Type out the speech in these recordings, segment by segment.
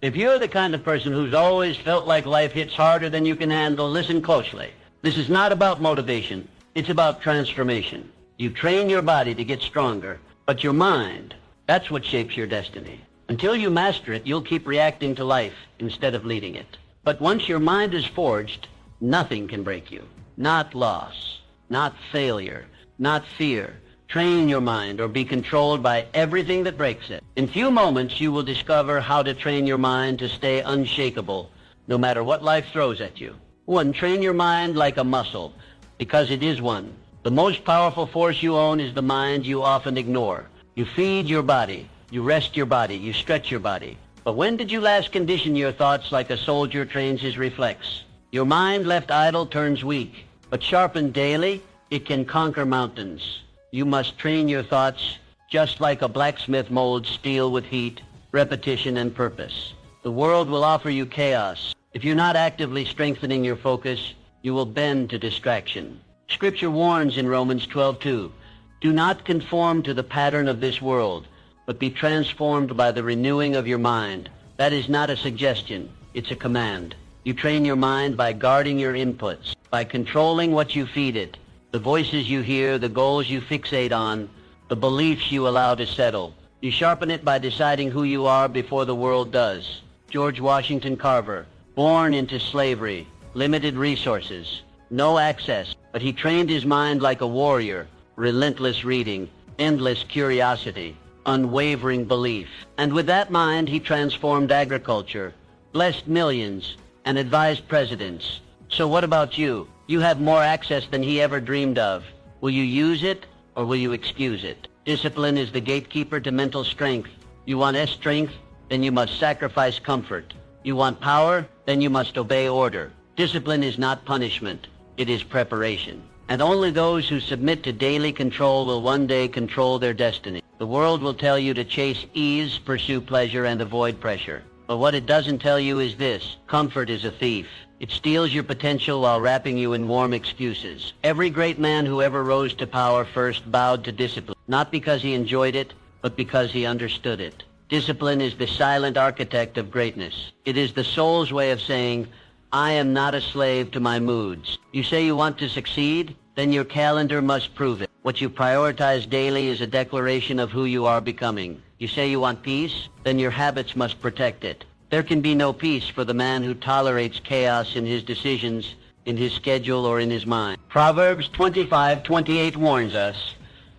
If you're the kind of person who's always felt like life hits harder than you can handle, listen closely. This is not about motivation. It's about transformation. You train your body to get stronger, but your mind, that's what shapes your destiny. Until you master it, you'll keep reacting to life instead of leading it. But once your mind is forged, nothing can break you. Not loss, not failure, not fear. Train your mind or be controlled by everything that breaks it. In few moments, you will discover how to train your mind to stay unshakable, no matter what life throws at you. 1, train your mind like a muscle, because it is one. The most powerful force you own is the mind you often ignore. You feed your body, you rest your body, you stretch your body. But when did you last condition your thoughts like a soldier trains his reflex? Your mind left idle turns weak, but sharpened daily, it can conquer mountains. You must train your thoughts just like a blacksmith molds steel with heat, repetition, and purpose. The world will offer you chaos. If you're not actively strengthening your focus, you will bend to distraction. Scripture warns in Romans 12:2, do not conform to the pattern of this world, but be transformed by the renewing of your mind. That is not a suggestion, it's a command. You train your mind by guarding your inputs, by controlling what you feed it, the voices you hear, the goals you fixate on, the beliefs you allow to settle. You sharpen it by deciding who you are before the world does. George Washington Carver, born into slavery, limited resources, no access, but he trained his mind like a warrior, relentless reading, endless curiosity, unwavering belief. And with that mind, he transformed agriculture, blessed millions, and advised presidents. So what about you? You have more access than he ever dreamed of. Will you use it, or will you excuse it? Discipline is the gatekeeper to mental strength. You want strength, then you must sacrifice comfort. You want power, then you must obey order. Discipline is not punishment. It is preparation. And only those who submit to daily control will one day control their destiny. The world will tell you to chase ease, pursue pleasure, and avoid pressure. But what it doesn't tell you is this: comfort is a thief. It steals your potential while wrapping you in warm excuses. Every great man who ever rose to power first bowed to discipline, not because he enjoyed it, but because he understood it. Discipline is the silent architect of greatness. It is the soul's way of saying, I am not a slave to my moods. You say you want to succeed? Then your calendar must prove it. What you prioritize daily is a declaration of who you are becoming. You say you want peace? Then your habits must protect it. There can be no peace for the man who tolerates chaos in his decisions, in his schedule, or in his mind. Proverbs 25:28 warns us,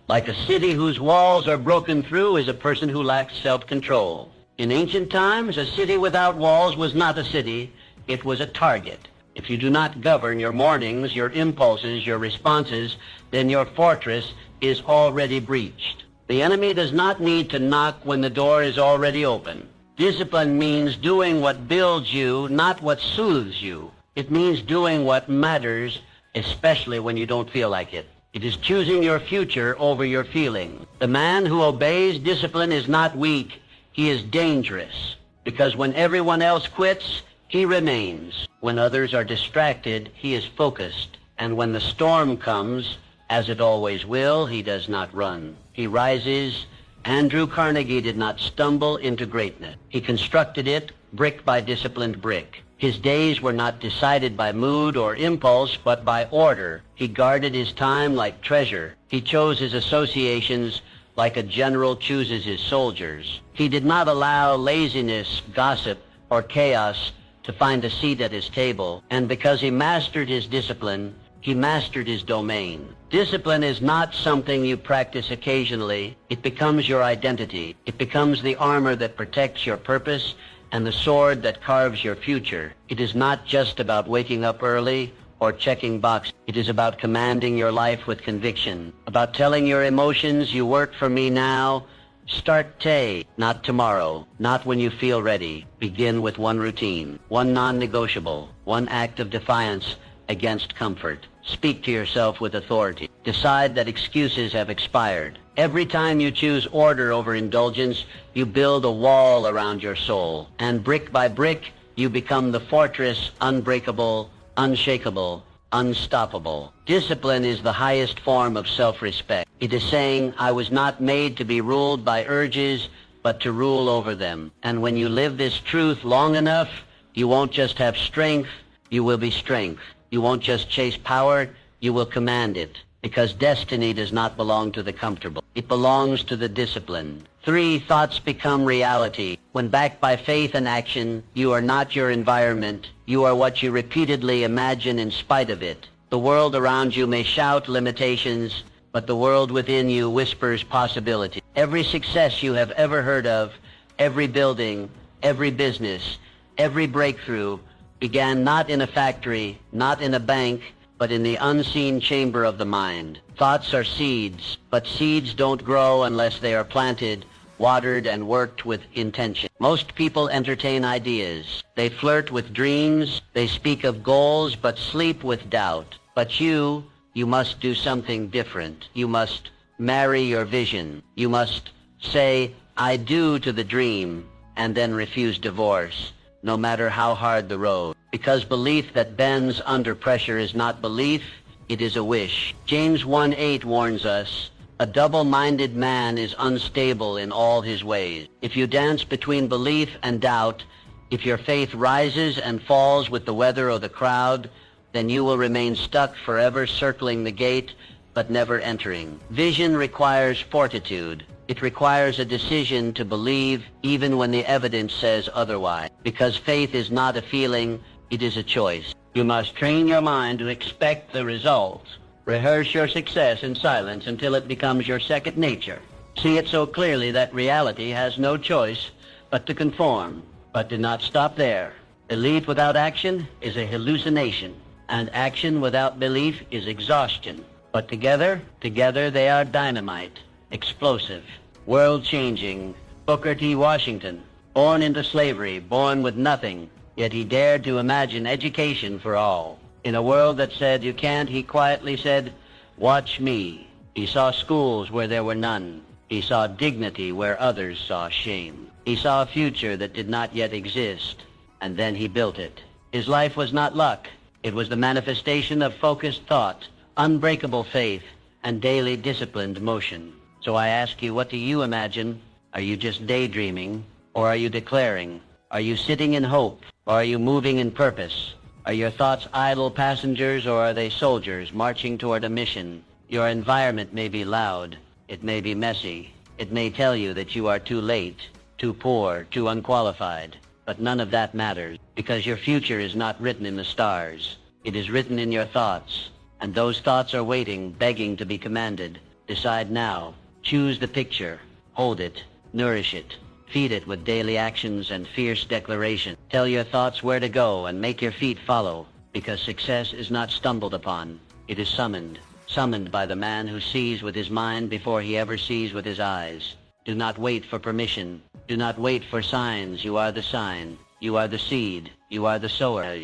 like a city whose walls are broken through is a person who lacks self-control. In ancient times, a city without walls was not a city, it was a target. If you do not govern your mornings, your impulses, your responses, then your fortress is already breached. The enemy does not need to knock when the door is already open. Discipline means doing what builds you, not what soothes you. It means doing what matters, especially when you don't feel like it. It is choosing your future over your feelings. The man who obeys discipline is not weak, he is dangerous. Because when everyone else quits, he remains. When others are distracted, he is focused. And when the storm comes, as it always will, he does not run. He rises. Andrew Carnegie did not stumble into greatness. He constructed it brick by disciplined brick. His days were not decided by mood or impulse, but by order. He guarded his time like treasure. He chose his associations like a general chooses his soldiers. He did not allow laziness, gossip, or chaos to find a seat at his table. And because he mastered his discipline, he mastered his domain. Discipline is not something you practice occasionally. It becomes your identity. It becomes the armor that protects your purpose and the sword that carves your future. It is not just about waking up early or checking boxes. It is about commanding your life with conviction, about telling your emotions, you work for me now. Start today, not tomorrow, not when you feel ready. Begin with one routine, one non-negotiable, one act of defiance against comfort. Speak to yourself with authority. Decide that excuses have expired. Every time you choose order over indulgence, you build a wall around your soul. And brick by brick, you become the fortress, unbreakable, unshakable, unstoppable. Discipline is the highest form of self-respect. It is saying, I was not made to be ruled by urges, but to rule over them. And when you live this truth long enough, you won't just have strength, you will be strength. You won't just chase power, you will command it. Because destiny does not belong to the comfortable. It belongs to the disciplined. 3, thoughts become reality. When backed by faith and action, you are not your environment. You are what you repeatedly imagine in spite of it. The world around you may shout limitations, but the world within you whispers possibility. Every success you have ever heard of, every building, every business, every breakthrough began not in a factory, not in a bank, but in the unseen chamber of the mind. Thoughts are seeds, but seeds don't grow unless they are planted, watered, and worked with intention. Most people entertain ideas. They flirt with dreams. They speak of goals, but sleep with doubt. But you must do something different. You must marry your vision. You must say, I do to the dream, and then refuse divorce, no matter how hard the road. Because belief that bends under pressure is not belief, it is a wish. James 1:8 warns us, a double-minded man is unstable in all his ways. If you dance between belief and doubt, if your faith rises and falls with the weather or the crowd, then you will remain stuck forever circling the gate, but never entering. Vision requires fortitude. It requires a decision to believe even when the evidence says otherwise. Because faith is not a feeling, it is a choice. You must train your mind to expect the results. Rehearse your success in silence until it becomes your second nature. See it so clearly that reality has no choice but to conform. But do not stop there. Belief without action is a hallucination, and action without belief is exhaustion. But together they are dynamite, explosive, world-changing. Booker T. Washington, born into slavery, born with nothing, yet he dared to imagine education for all. In a world that said you can't, he quietly said, watch me. He saw schools where there were none. He saw dignity where others saw shame. He saw a future that did not yet exist, and then he built it. His life was not luck. It was the manifestation of focused thought, unbreakable faith, and daily disciplined motion. So I ask you, what do you imagine? Are you just daydreaming, or are you declaring? Are you sitting in hope, or are you moving in purpose? Are your thoughts idle passengers, or are they soldiers marching toward a mission? Your environment may be loud. It may be messy. It may tell you that you are too late, too poor, too unqualified. But none of that matters, because your future is not written in the stars. It is written in your thoughts, and those thoughts are waiting, begging to be commanded. Decide now. Choose the picture. Hold it. Nourish it. Feed it with daily actions and fierce declaration. Tell your thoughts where to go and make your feet follow, because success is not stumbled upon. It is summoned. Summoned by the man who sees with his mind before he ever sees with his eyes. Do not wait for permission. Do not wait for signs. You are the sign. You are the seed. You are the sower.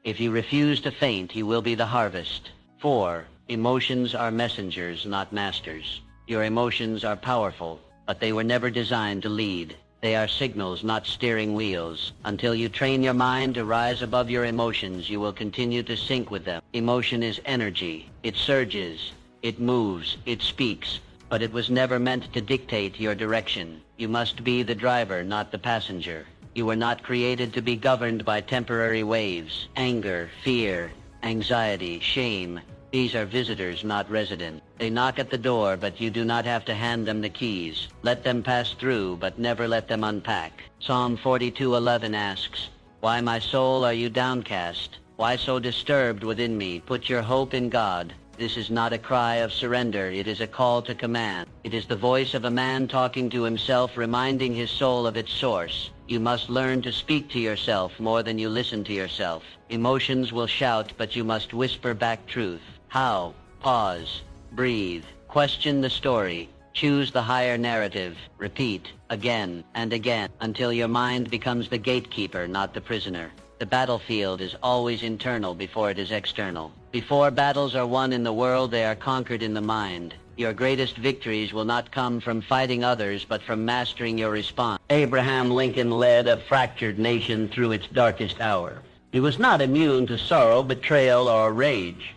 If you refuse to faint, you will be the harvest. 4. Emotions are messengers, not masters. Your emotions are powerful, but they were never designed to lead. They are signals, not steering wheels. Until you train your mind to rise above your emotions, you will continue to sink with them. Emotion is energy. It surges. It moves. It speaks. But it was never meant to dictate your direction. You must be the driver, not the passenger. You were not created to be governed by temporary waves. Anger, fear, anxiety, shame. These are visitors, not residents. They knock at the door, but you do not have to hand them the keys. Let them pass through, but never let them unpack. Psalm 42:11 asks, why, my soul, are you downcast? Why so disturbed within me? Put your hope in God. This is not a cry of surrender. It is a call to command. It is the voice of a man talking to himself, reminding his soul of its source. You must learn to speak to yourself more than you listen to yourself. Emotions will shout, but you must whisper back truth. How? Pause. Breathe. Question the story. Choose the higher narrative. Repeat again and again until your mind becomes the gatekeeper, not the prisoner. The battlefield is always internal before it is external. Before battles are won in the world, they are conquered in the mind. Your greatest victories will not come from fighting others, but from mastering your response. Abraham Lincoln led a fractured nation through its darkest hour. He was not immune to sorrow, betrayal, or rage.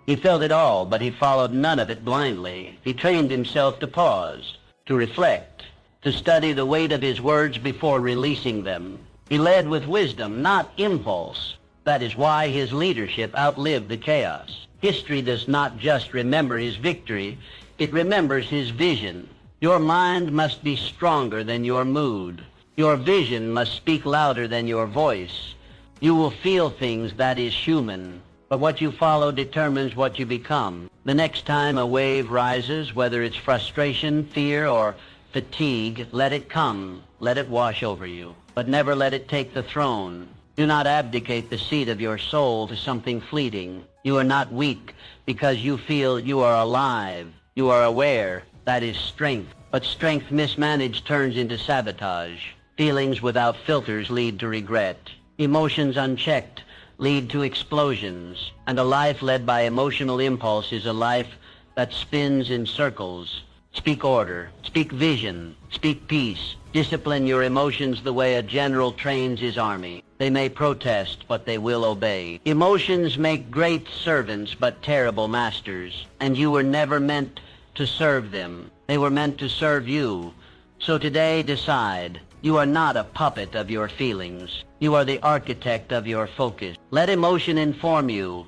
He felt it all, but he followed none of it blindly. He trained himself to pause, to reflect, to study the weight of his words before releasing them. He led with wisdom, not impulse. That is why his leadership outlived the chaos. History does not just remember his victory, it remembers his vision. Your mind must be stronger than your mood. Your vision must speak louder than your voice. You will feel things that is human, but what you follow determines what you become. The next time a wave rises, whether it's frustration, fear, or fatigue, let it come. Let it wash over you, but never let it take the throne. Do not abdicate the seat of your soul to something fleeting. You are not weak because you feel you are alive. You are aware. That is strength. But strength mismanaged turns into sabotage. Feelings without filters lead to regret. Emotions unchecked lead to explosions. And a life led by emotional impulse is a life that spins in circles. Speak order. Speak vision. Speak peace. Discipline your emotions the way a general trains his army. They may protest, but they will obey. Emotions make great servants, but terrible masters. And you were never meant to serve them. They were meant to serve you. So today decide. You are not a puppet of your feelings. You are the architect of your focus. Let emotion inform you,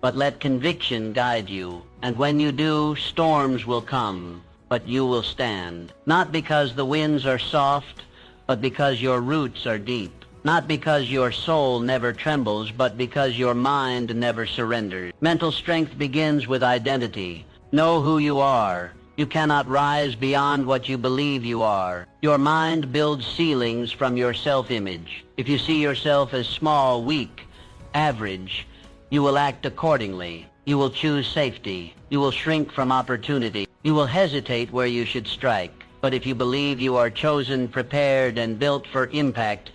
but let conviction guide you. And when you do, storms will come, but you will stand. Not because the winds are soft, but because your roots are deep. Not because your soul never trembles, but because your mind never surrenders. Mental strength begins with identity. Know who you are. You cannot rise beyond what you believe you are. Your mind builds ceilings from your self-image. If you see yourself as small, weak, average, you will act accordingly. You will choose safety. You will shrink from opportunity. You will hesitate where you should strike. But if you believe you are chosen, prepared, and built for impact,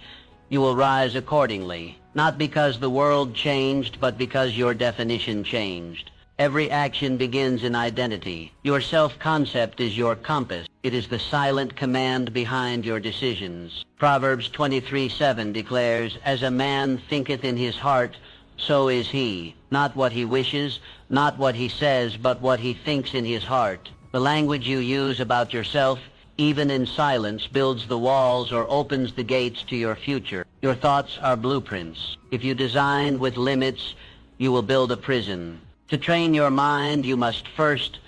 you will rise accordingly. Not because the world changed, but because your definition changed. Every action begins in identity. Your self-concept is your compass. It is the silent command behind your decisions. Proverbs 23:7 declares, "As a man thinketh in his heart, so is he." Not what he wishes, not what he says, but what he thinks in his heart. The language you use about yourself, even in silence, builds the walls or opens the gates to your future. Your thoughts are blueprints. If you design with limits, you will build a prison. To train your mind, you must first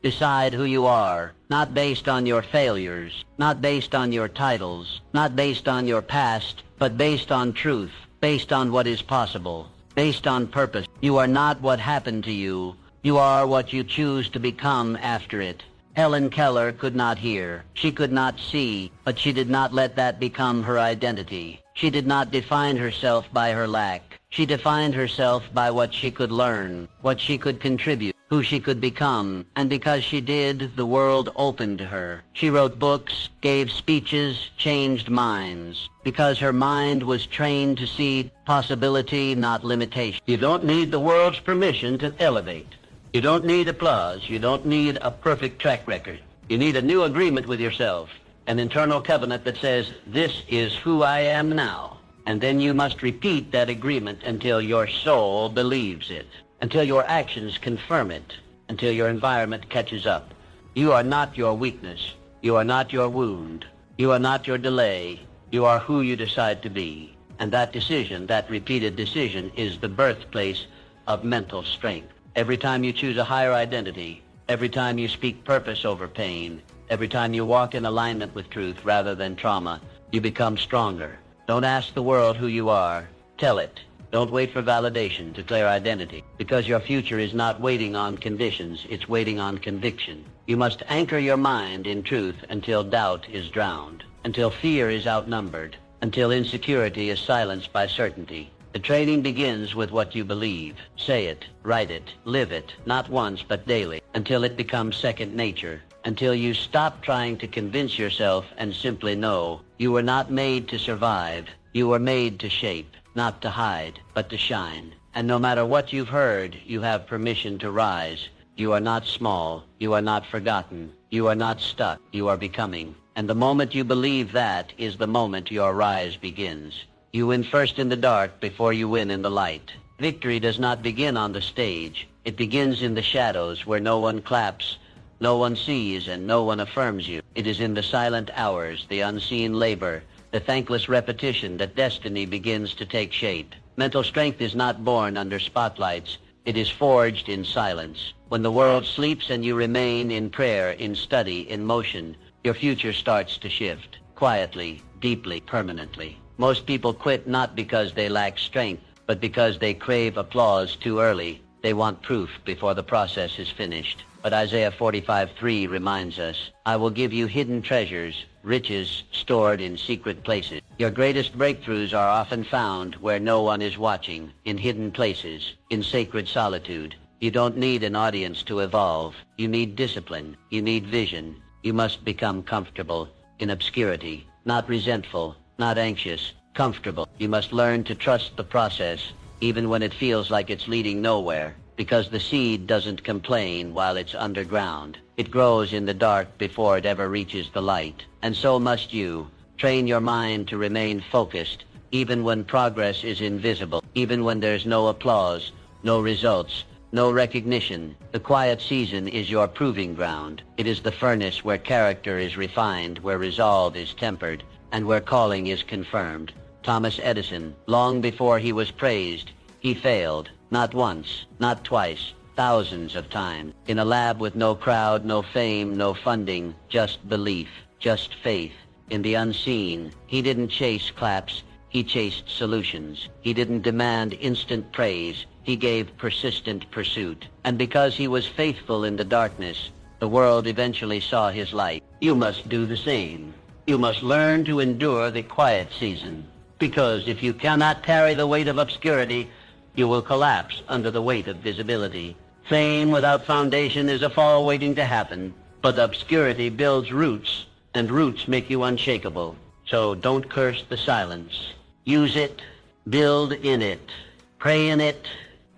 decide who you are, not based on your failures, not based on your titles, not based on your past, but based on truth, based on what is possible, based on purpose. You are not what happened to you. You are what you choose to become after it. Helen Keller could not hear. She could not see, but she did not let that become her identity. She did not define herself by her lack. She defined herself by what she could learn, what she could contribute, who she could become. And because she did, the world opened to her. She wrote books, gave speeches, changed minds. Because her mind was trained to see possibility, not limitation. You don't need the world's permission to elevate. You don't need applause. You don't need a perfect track record. You need a new agreement with yourself, an internal covenant that says, "This is who I am now." And then you must repeat that agreement until your soul believes it, until your actions confirm it, until your environment catches up. You are not your weakness. You are not your wound. You are not your delay. You are who you decide to be. And that decision, that repeated decision, is the birthplace of mental strength. Every time you choose a higher identity, every time you speak purpose over pain, every time you walk in alignment with truth rather than trauma, you become stronger. Don't ask the world who you are. Tell it. Don't wait for validation. Declare identity. Because your future is not waiting on conditions. It's waiting on conviction. You must anchor your mind in truth until doubt is drowned, until fear is outnumbered, until insecurity is silenced by certainty. The training begins with what you believe. Say it, write it, live it, not once but daily, until it becomes second nature. Until you stop trying to convince yourself and simply know you were not made to survive. You were made to shape, not to hide, but to shine. And no matter what you've heard, you have permission to rise. You are not small. You are not forgotten. You are not stuck. You are becoming. And the moment you believe that is the moment your rise begins. You win first in the dark before you win in the light. Victory does not begin on the stage. It begins in the shadows where no one claps, No one sees and no one affirms you. It is in the silent hours, the unseen labor, the thankless repetition that destiny begins to take shape. Mental strength is not born under spotlights. It is forged in silence. When the world sleeps and you remain in prayer, in study, in motion, your future starts to shift. Quietly, deeply, permanently. Most people quit not because they lack strength, but because they crave applause too early. They want proof before the process is finished. But Isaiah 45:3 reminds us, I will give you hidden treasures, riches stored in secret places. Your greatest breakthroughs are often found where no one is watching, in hidden places, in sacred solitude. You don't need an audience to evolve. You need discipline. You need vision. You must become comfortable in obscurity, not resentful, not anxious, comfortable. You must learn to trust the process, even when it feels like it's leading nowhere. Because the seed doesn't complain while it's underground. It grows in the dark before it ever reaches the light. And so must you. Train your mind to remain focused, even when progress is invisible, even when there's no applause, no results, no recognition. The quiet season is your proving ground. It is the furnace where character is refined, where resolve is tempered, and where calling is confirmed. Thomas Edison, long before he was praised, he failed. Not once, not twice, thousands of times. In a lab with no crowd, no fame, no funding, just belief, just faith. In the unseen, he didn't chase claps, he chased solutions. He didn't demand instant praise, he gave persistent pursuit. And because he was faithful in the darkness, the world eventually saw his light. You must do the same. You must learn to endure the quiet season. Because if you cannot carry the weight of obscurity, you will collapse under the weight of visibility. Fame without foundation is a fall waiting to happen, but obscurity builds roots, and roots make you unshakable. So don't curse the silence. Use it, build in it, pray in it,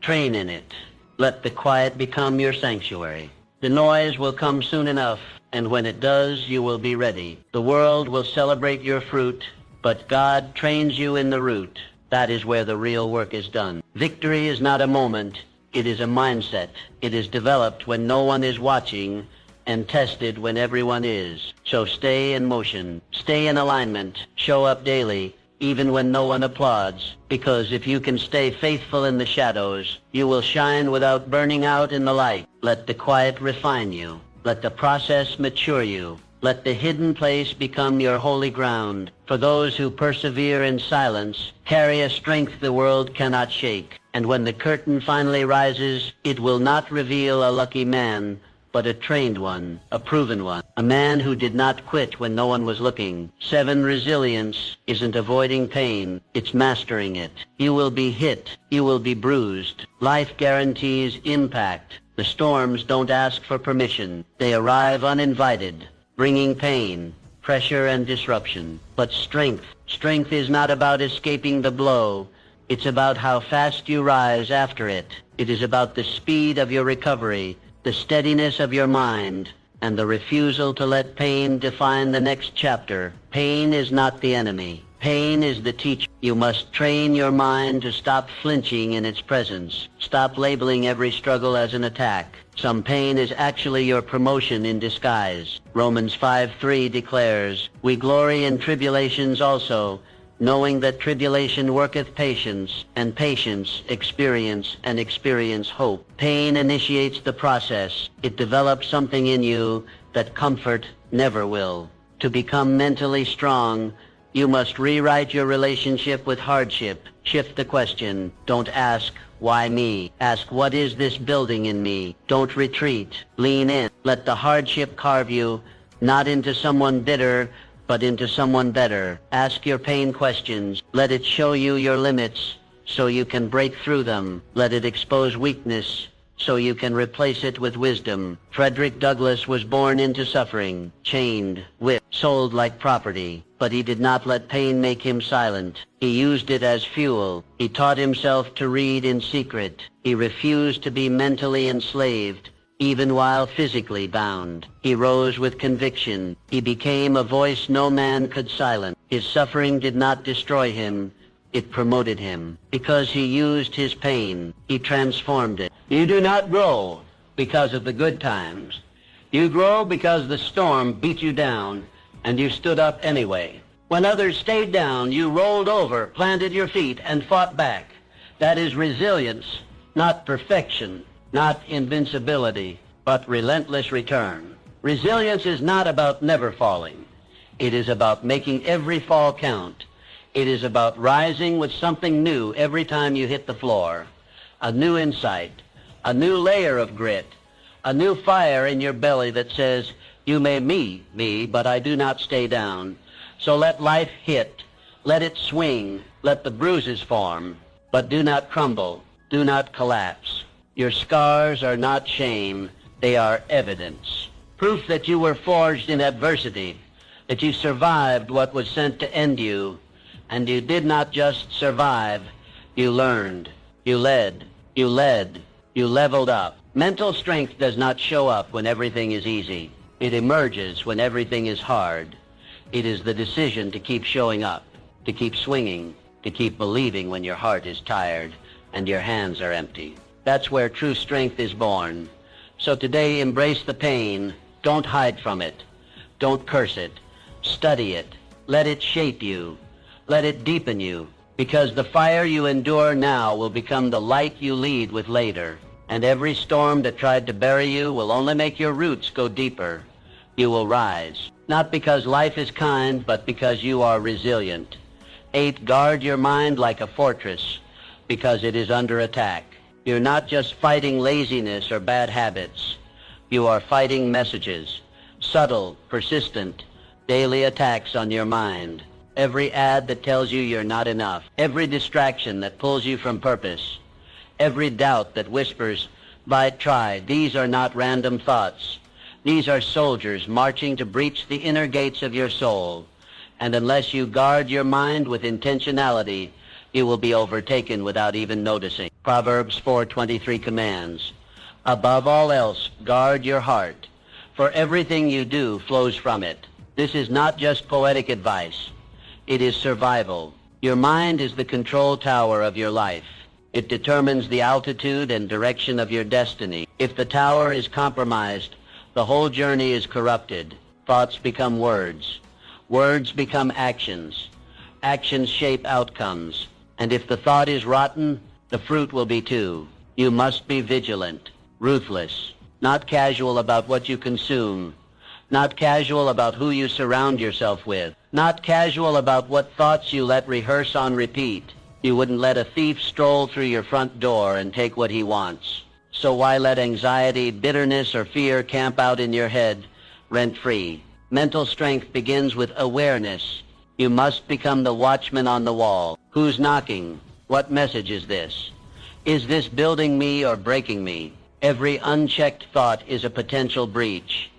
train in it. Let the quiet become your sanctuary. The noise will come soon enough, and when it does, you will be ready. The world will celebrate your fruit, but God trains you in the root. That is where the real work is done. Victory is not a moment. It is a mindset. It is developed when no one is watching and tested when everyone is. So stay in motion. Stay in alignment. Show up daily, even when no one applauds. Because if you can stay faithful in the shadows, you will shine without burning out in the light. Let the quiet refine you. Let the process mature you. Let the hidden place become your holy ground. For those who persevere in silence, carry a strength the world cannot shake. And when the curtain finally rises, it will not reveal a lucky man, but a trained one, a proven one, a man who did not quit when no one was looking. 7, resilience isn't avoiding pain, it's mastering it. You will be hit, you will be bruised. Life guarantees impact. The storms don't ask for permission. They arrive uninvited, bringing pain, pressure, and disruption. But strength is not about escaping the blow. It's about how fast you rise after it. It is about the speed of your recovery, the steadiness of your mind, and the refusal to let pain define the next chapter. Pain is not the enemy. Pain is the teacher. You must train your mind to stop flinching in its presence. Stop labeling every struggle as an attack. Some pain is actually your promotion in disguise. Romans 5:3 declares, we glory in tribulations also, knowing that tribulation worketh patience, and patience experience, and experience hope. Pain initiates the process. It develops something in you that comfort never will. To become mentally strong, you must rewrite your relationship with hardship. Shift the question. Don't ask, why me? Ask, what is this building in me? Don't retreat. Lean in. Let the hardship carve you, not into someone bitter, but into someone better. Ask your pain questions. Let it show you your limits so you can break through them. Let it expose weakness so you can replace it with wisdom. Frederick Douglass was born into suffering, chained, whipped, sold like property. But he did not let pain make him silent. He used it as fuel. He taught himself to read in secret. He refused to be mentally enslaved, even while physically bound. He rose with conviction. He became a voice no man could silence. His suffering did not destroy him. It promoted him. Because he used his pain, he transformed it. You do not grow because of the good times. You grow because the storm beat you down, and you stood up anyway. When others stayed down, you rolled over, planted your feet, and fought back. That is resilience, not perfection, not invincibility, but relentless return. Resilience is not about never falling. It is about making every fall count. It is about rising with something new every time you hit the floor. A new insight, a new layer of grit, a new fire in your belly that says, you may meet me, but I do not stay down. So let life hit, let it swing, let the bruises form, but do not crumble, do not collapse. Your scars are not shame, they are evidence. Proof that you were forged in adversity, that you survived what was sent to end you, and you did not just survive, you learned, you led, you leveled up. Mental strength does not show up when everything is easy. It emerges when everything is hard. It is the decision to keep showing up, to keep swinging, to keep believing when your heart is tired and your hands are empty. That's where true strength is born. So today, embrace the pain. Don't hide from it. Don't curse it. Study it. Let it shape you. Let it deepen you, because the fire you endure now will become the light you lead with later. And every storm that tried to bury you will only make your roots go deeper. You will rise, not because life is kind, but because you are resilient. 8, guard your mind like a fortress, because it is under attack. You're not just fighting laziness or bad habits. You are fighting messages, subtle, persistent, daily attacks on your mind. Every ad that tells you you're not enough, every distraction that pulls you from purpose, every doubt that whispers, "But try." These are not random thoughts. These are soldiers marching to breach the inner gates of your soul. And unless you guard your mind with intentionality, you will be overtaken without even noticing. Proverbs 4:23 commands, above all else, guard your heart, for everything you do flows from it. This is not just poetic advice. It is survival. Your mind is the control tower of your life. It determines the altitude and direction of your destiny. If the tower is compromised, the whole journey is corrupted. Thoughts become words. Words become actions. Actions shape outcomes. And if the thought is rotten, the fruit will be too. You must be vigilant, ruthless, not casual about what you consume, not casual about who you surround yourself with, not casual about what thoughts you let rehearse on repeat. You wouldn't let a thief stroll through your front door and take what he wants. So why let anxiety, bitterness, or fear camp out in your head rent-free? Mental strength begins with awareness. You must become the watchman on the wall. Who's knocking? What message is this? Is this building me or breaking me? Every unchecked thought is a potential breach.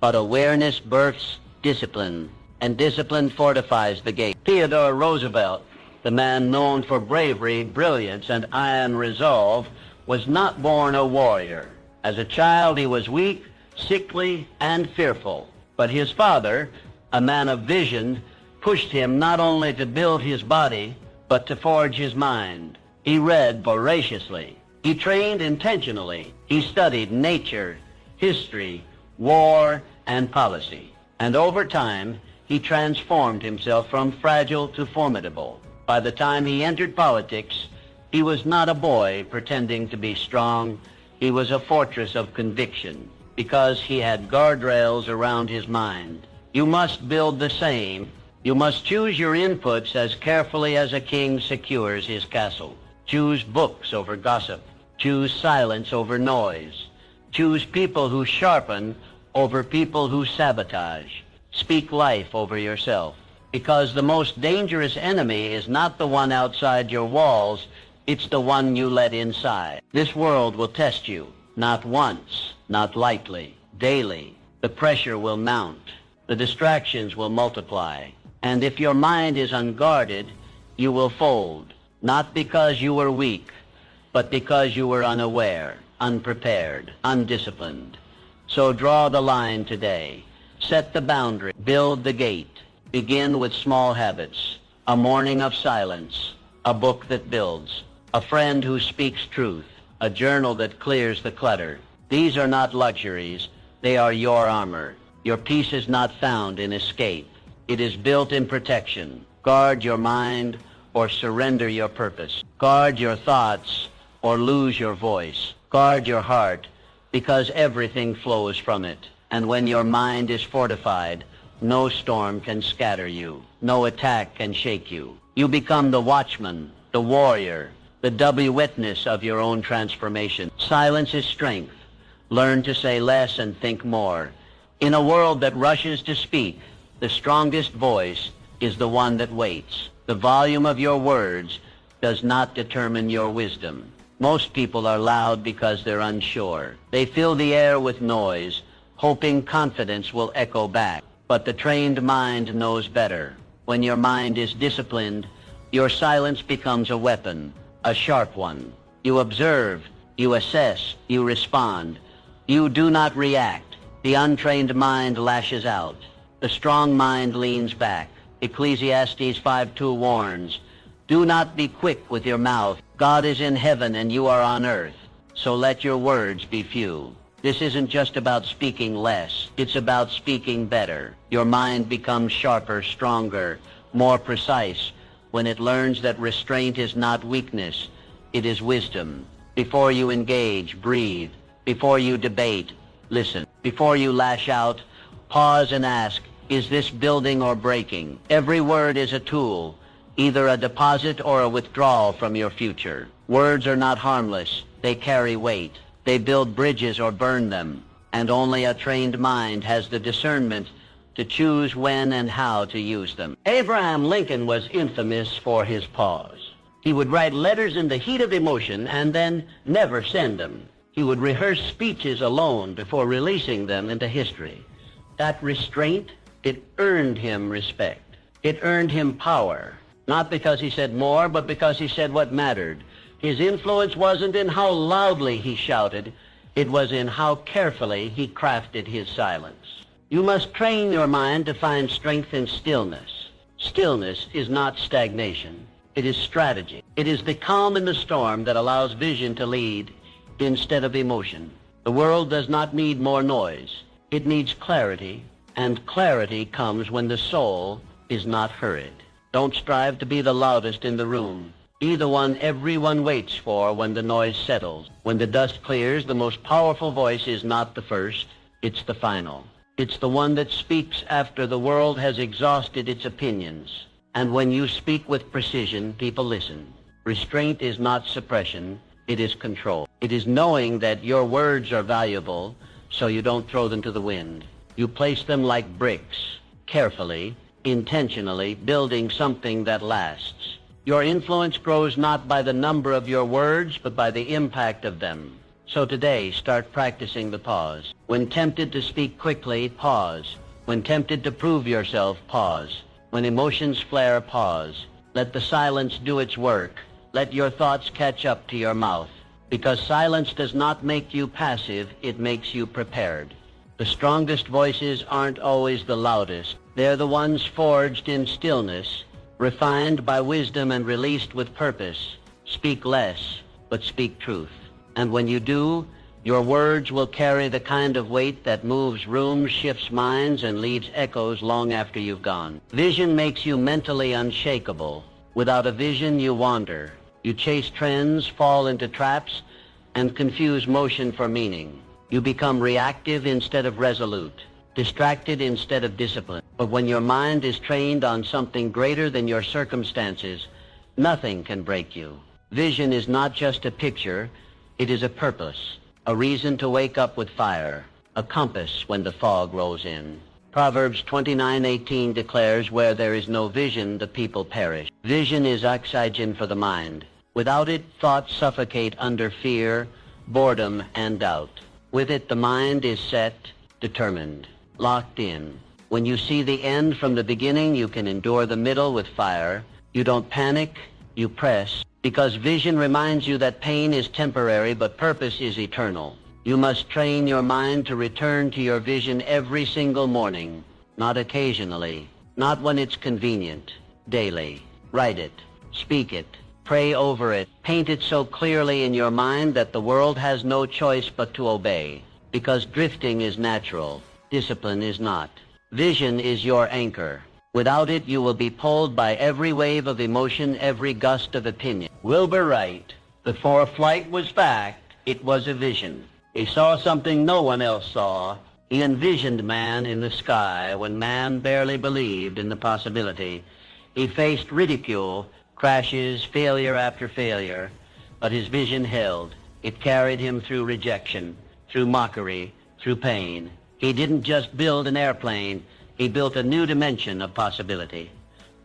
But awareness births discipline, and discipline fortifies the gate. Theodore Roosevelt, the man known for bravery, brilliance, and iron resolve, was not born a warrior. As a child, he was weak, sickly, and fearful. But his father, a man of vision, pushed him not only to build his body, but to forge his mind. He read voraciously. He trained intentionally. He studied nature, history, war, and policy. And over time, he transformed himself from fragile to formidable. By the time he entered politics, he was not a boy pretending to be strong. He was a fortress of conviction, because he had guardrails around his mind. You must build the same. You must choose your inputs as carefully as a king secures his castle. Choose books over gossip. Choose silence over noise. Choose people who sharpen over people who sabotage. Speak life over yourself. Because the most dangerous enemy is not the one outside your walls, it's the one you let inside. This world will test you, not once, not lightly, daily. The pressure will mount. The distractions will multiply. And if your mind is unguarded, you will fold, not because you were weak, but because you were unaware, unprepared, undisciplined. So draw the line today. Set the boundary. Build the gate. Begin with small habits. A morning of silence. A book that builds. A friend who speaks truth. A journal that clears the clutter. These are not luxuries. They are your armor. Your peace is not found in escape. It is built in protection. Guard your mind or surrender your purpose. Guard your thoughts or lose your voice. Guard your heart because everything flows from it. And when your mind is fortified, no storm can scatter you. No attack can shake you. You become the watchman, the warrior, the double witness of your own transformation. Silence is strength. Learn to say less and think more. In a world that rushes to speak, the strongest voice is the one that waits. The volume of your words does not determine your wisdom. Most people are loud because they're unsure. They fill the air with noise, hoping confidence will echo back. But the trained mind knows better. When your mind is disciplined, your silence becomes a weapon, a sharp one. You observe, you assess, you respond. You do not react. The untrained mind lashes out. The strong mind leans back. Ecclesiastes 5:2 warns, "Do not be quick with your mouth. God is in heaven and you are on earth. So let your words be few." This isn't just about speaking less. It's about speaking better. Your mind becomes sharper, stronger, more precise when it learns that restraint is not weakness. It is wisdom. Before you engage, breathe. Before you debate, listen. Before you lash out, pause and ask, is this building or breaking? Every word is a tool, either a deposit or a withdrawal from your future. Words are not harmless. They carry weight. They build bridges or burn them. And only a trained mind has the discernment to choose when and how to use them. Abraham Lincoln was infamous for his pause. He would write letters in the heat of emotion and then never send them. He would rehearse speeches alone before releasing them into history. That restraint, it earned him respect. It earned him power, not because he said more, but because he said what mattered. His influence wasn't in how loudly he shouted, it was in how carefully he crafted his silence. You must train your mind to find strength in stillness. Stillness is not stagnation. It is strategy. It is the calm in the storm that allows vision to lead instead of emotion. The world does not need more noise. It needs clarity, and clarity comes when the soul is not hurried. Don't strive to be the loudest in the room. Be the one everyone waits for when the noise settles. When the dust clears, the most powerful voice is not the first, it's the final. It's the one that speaks after the world has exhausted its opinions. And when you speak with precision, people listen. Restraint is not suppression, it is control. It is knowing that your words are valuable, so you don't throw them to the wind. You place them like bricks, carefully, intentionally, building something that lasts. Your influence grows not by the number of your words, but by the impact of them. So today, start practicing the pause. When tempted to speak quickly, pause. When tempted to prove yourself, pause. When emotions flare, pause. Let the silence do its work. Let your thoughts catch up to your mouth. Because silence does not make you passive, it makes you prepared. The strongest voices aren't always the loudest. They're the ones forged in stillness, refined by wisdom and released with purpose. Speak less, but speak truth. And when you do, your words will carry the kind of weight that moves rooms, shifts minds, and leaves echoes long after you've gone. Vision makes you mentally unshakable. Without a vision, you wander. You chase trends, fall into traps, and confuse motion for meaning. You become reactive instead of resolute, distracted instead of disciplined. But when your mind is trained on something greater than your circumstances, nothing can break you. Vision is not just a picture, it is a purpose, a reason to wake up with fire, a compass when the fog rolls in. Proverbs 29:18 declares, where there is no vision, the people perish. Vision is oxygen for the mind. Without it, thoughts suffocate under fear, boredom, and doubt. With it, the mind is set, determined, locked in. When you see the end from the beginning, you can endure the middle with fire. You don't panic, you press, because vision reminds you that pain is temporary, but purpose is eternal. You must train your mind to return to your vision every single morning, not occasionally, not when it's convenient, daily. Write it, speak it, pray over it, paint it so clearly in your mind that the world has no choice but to obey. because drifting is natural. Discipline is not. Vision is your anchor. Without it, you will be pulled by every wave of emotion, every gust of opinion. Wilbur Wright, before flight was fact, it was a vision. He saw something no one else saw. He envisioned man in the sky when man barely believed in the possibility. He faced ridicule, crashes, failure after failure, but his vision held. It carried him through rejection, through mockery, through pain. He didn't just build an airplane, he built a new dimension of possibility.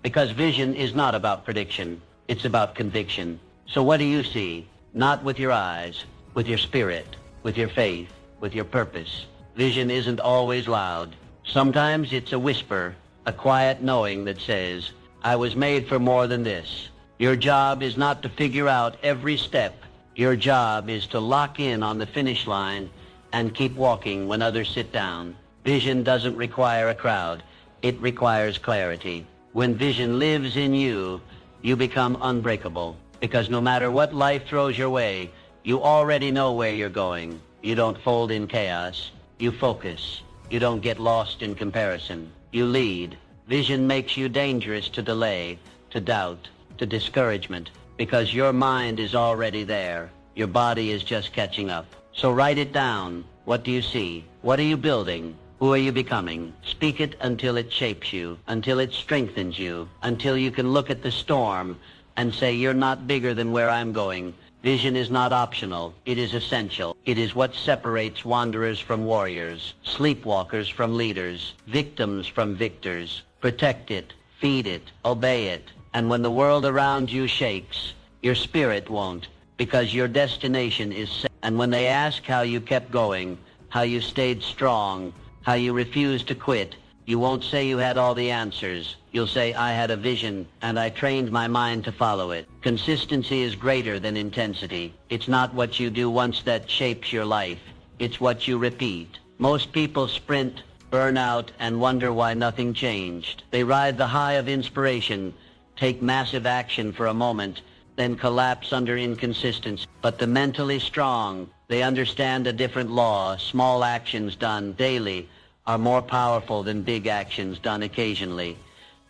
Because vision is not about prediction, it's about conviction. So what do you see? Not with your eyes, with your spirit, with your faith, with your purpose. Vision isn't always loud. Sometimes it's a whisper, a quiet knowing that says, I was made for more than this. Your job is not to figure out every step. Your job is to lock in on the finish line and keep walking when others sit down. Vision doesn't require a crowd. It requires clarity. When vision lives in you, you become unbreakable. Because no matter what life throws your way, you already know where you're going. You don't fold in chaos. You focus. You don't get lost in comparison. You lead. Vision makes you dangerous to delay, to doubt, to discouragement, because your mind is already there. Your body is just catching up. So write it down. What do you see? What are you building? Who are you becoming? Speak it until it shapes you, until it strengthens you, until you can look at the storm and say, you're not bigger than where I'm going. Vision is not optional. It is essential. It is what separates wanderers from warriors, sleepwalkers from leaders, victims from victors. Protect it, feed it, obey it. And when the world around you shakes, your spirit won't, because your destination is set. And when they ask how you kept going, how you stayed strong, how you refused to quit, you won't say you had all the answers. You'll say, I had a vision, and I trained my mind to follow it. Consistency is greater than intensity. It's not what you do once that shapes your life. It's what you repeat. Most people sprint, burn out, and wonder why nothing changed. They ride the high of inspiration, take massive action for a moment, then collapse under inconsistency. But the mentally strong, they understand a different law. Small actions done daily are more powerful than big actions done occasionally.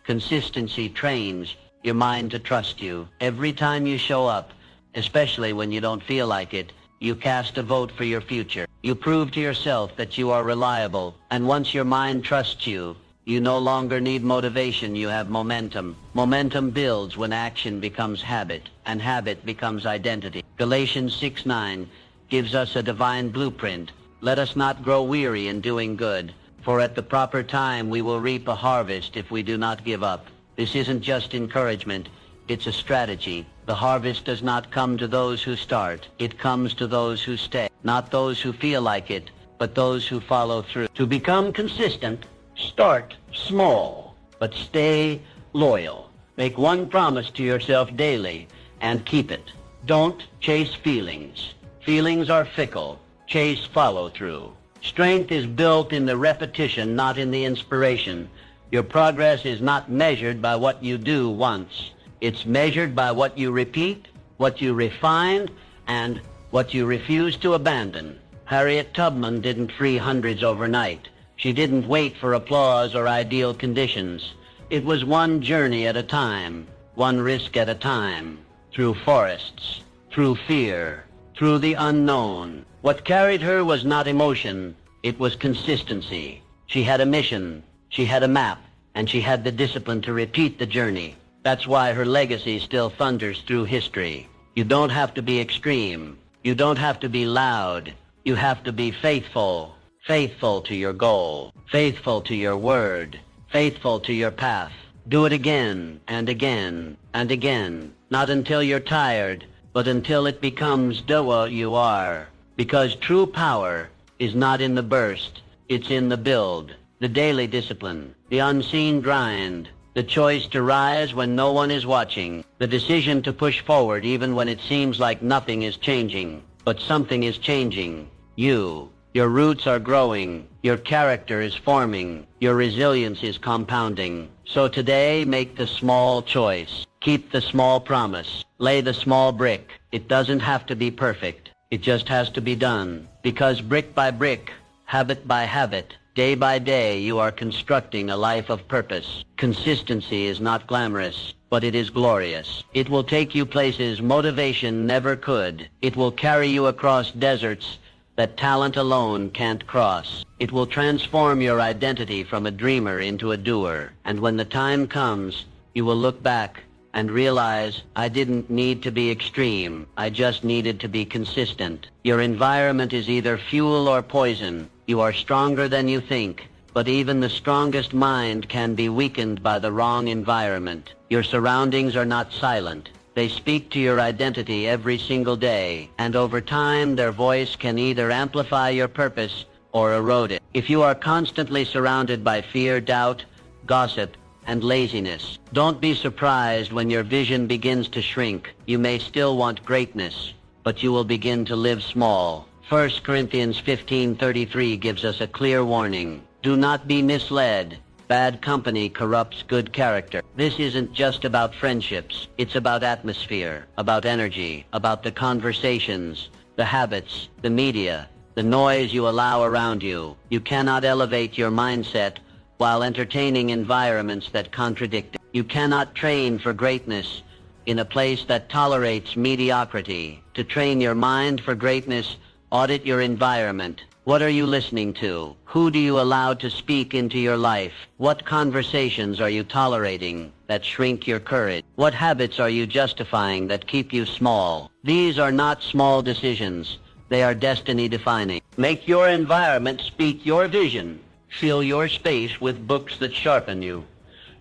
Consistency trains your mind to trust you. Every time you show up, especially when you don't feel like it, you cast a vote for your future. You prove to yourself that you are reliable. And once your mind trusts you, you no longer need motivation, you have momentum. Momentum builds when action becomes habit, and habit becomes identity. Galatians 6:9 gives us a divine blueprint. Let us not grow weary in doing good, for at the proper time we will reap a harvest if we do not give up. This isn't just encouragement, it's a strategy. The harvest does not come to those who start. It comes to those who stay. Not those who feel like it, but those who follow through. To become consistent, start small, but stay loyal. Make one promise to yourself daily and keep it. Don't chase feelings. Feelings are fickle. Chase follow-through. Strength is built in the repetition, not in the inspiration. Your progress is not measured by what you do once. It's measured by what you repeat, what you refine, and what you refuse to abandon. Harriet Tubman didn't free hundreds overnight. She didn't wait for applause or ideal conditions. It was one journey at a time, one risk at a time, through forests, through fear, through the unknown. What carried her was not emotion, it was consistency. She had a mission, she had a map, and she had the discipline to repeat the journey. That's why her legacy still thunders through history. You don't have to be extreme. You don't have to be loud. You have to be faithful. Faithful to your goal. Faithful to your word. Faithful to your path. Do it again and again and again. Not until you're tired, but until it becomes what you are. Because true power is not in the burst. It's in the build. The daily discipline. The unseen grind. The choice to rise when no one is watching. The decision to push forward even when it seems like nothing is changing. But something is changing. You. Your roots are growing. Your character is forming. Your resilience is compounding. So today, make the small choice. Keep the small promise. Lay the small brick. It doesn't have to be perfect. It just has to be done. Because brick by brick, habit by habit, day by day, you are constructing a life of purpose. Consistency is not glamorous, but it is glorious. It will take you places motivation never could. It will carry you across deserts that talent alone can't cross. It will transform your identity from a dreamer into a doer. And when the time comes, you will look back and realize, I didn't need to be extreme. I just needed to be consistent. Your environment is either fuel or poison. You are stronger than you think, but even the strongest mind can be weakened by the wrong environment. Your surroundings are not silent. They speak to your identity every single day, and over time their voice can either amplify your purpose or erode it. If you are constantly surrounded by fear, doubt, gossip, and laziness, don't be surprised when your vision begins to shrink. You may still want greatness, but you will begin to live small. 1 Corinthians 15:33 gives us a clear warning. Do not be misled. Bad company corrupts good character. This isn't just about friendships. It's about atmosphere, about energy, about the conversations, the habits, the media, the noise you allow around you. You cannot elevate your mindset while entertaining environments that contradict it. You cannot train for greatness in a place that tolerates mediocrity. To train your mind for greatness, audit your environment. What are you listening to? Who do you allow to speak into your life? What conversations are you tolerating that shrink your courage? What habits are you justifying that keep you small? These are not small decisions. They are destiny defining. Make your environment speak your vision. Fill your space with books that sharpen you,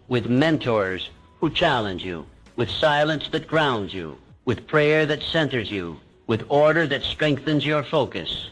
with mentors who challenge you, with silence that grounds you, with prayer that centers you, with order that strengthens your focus.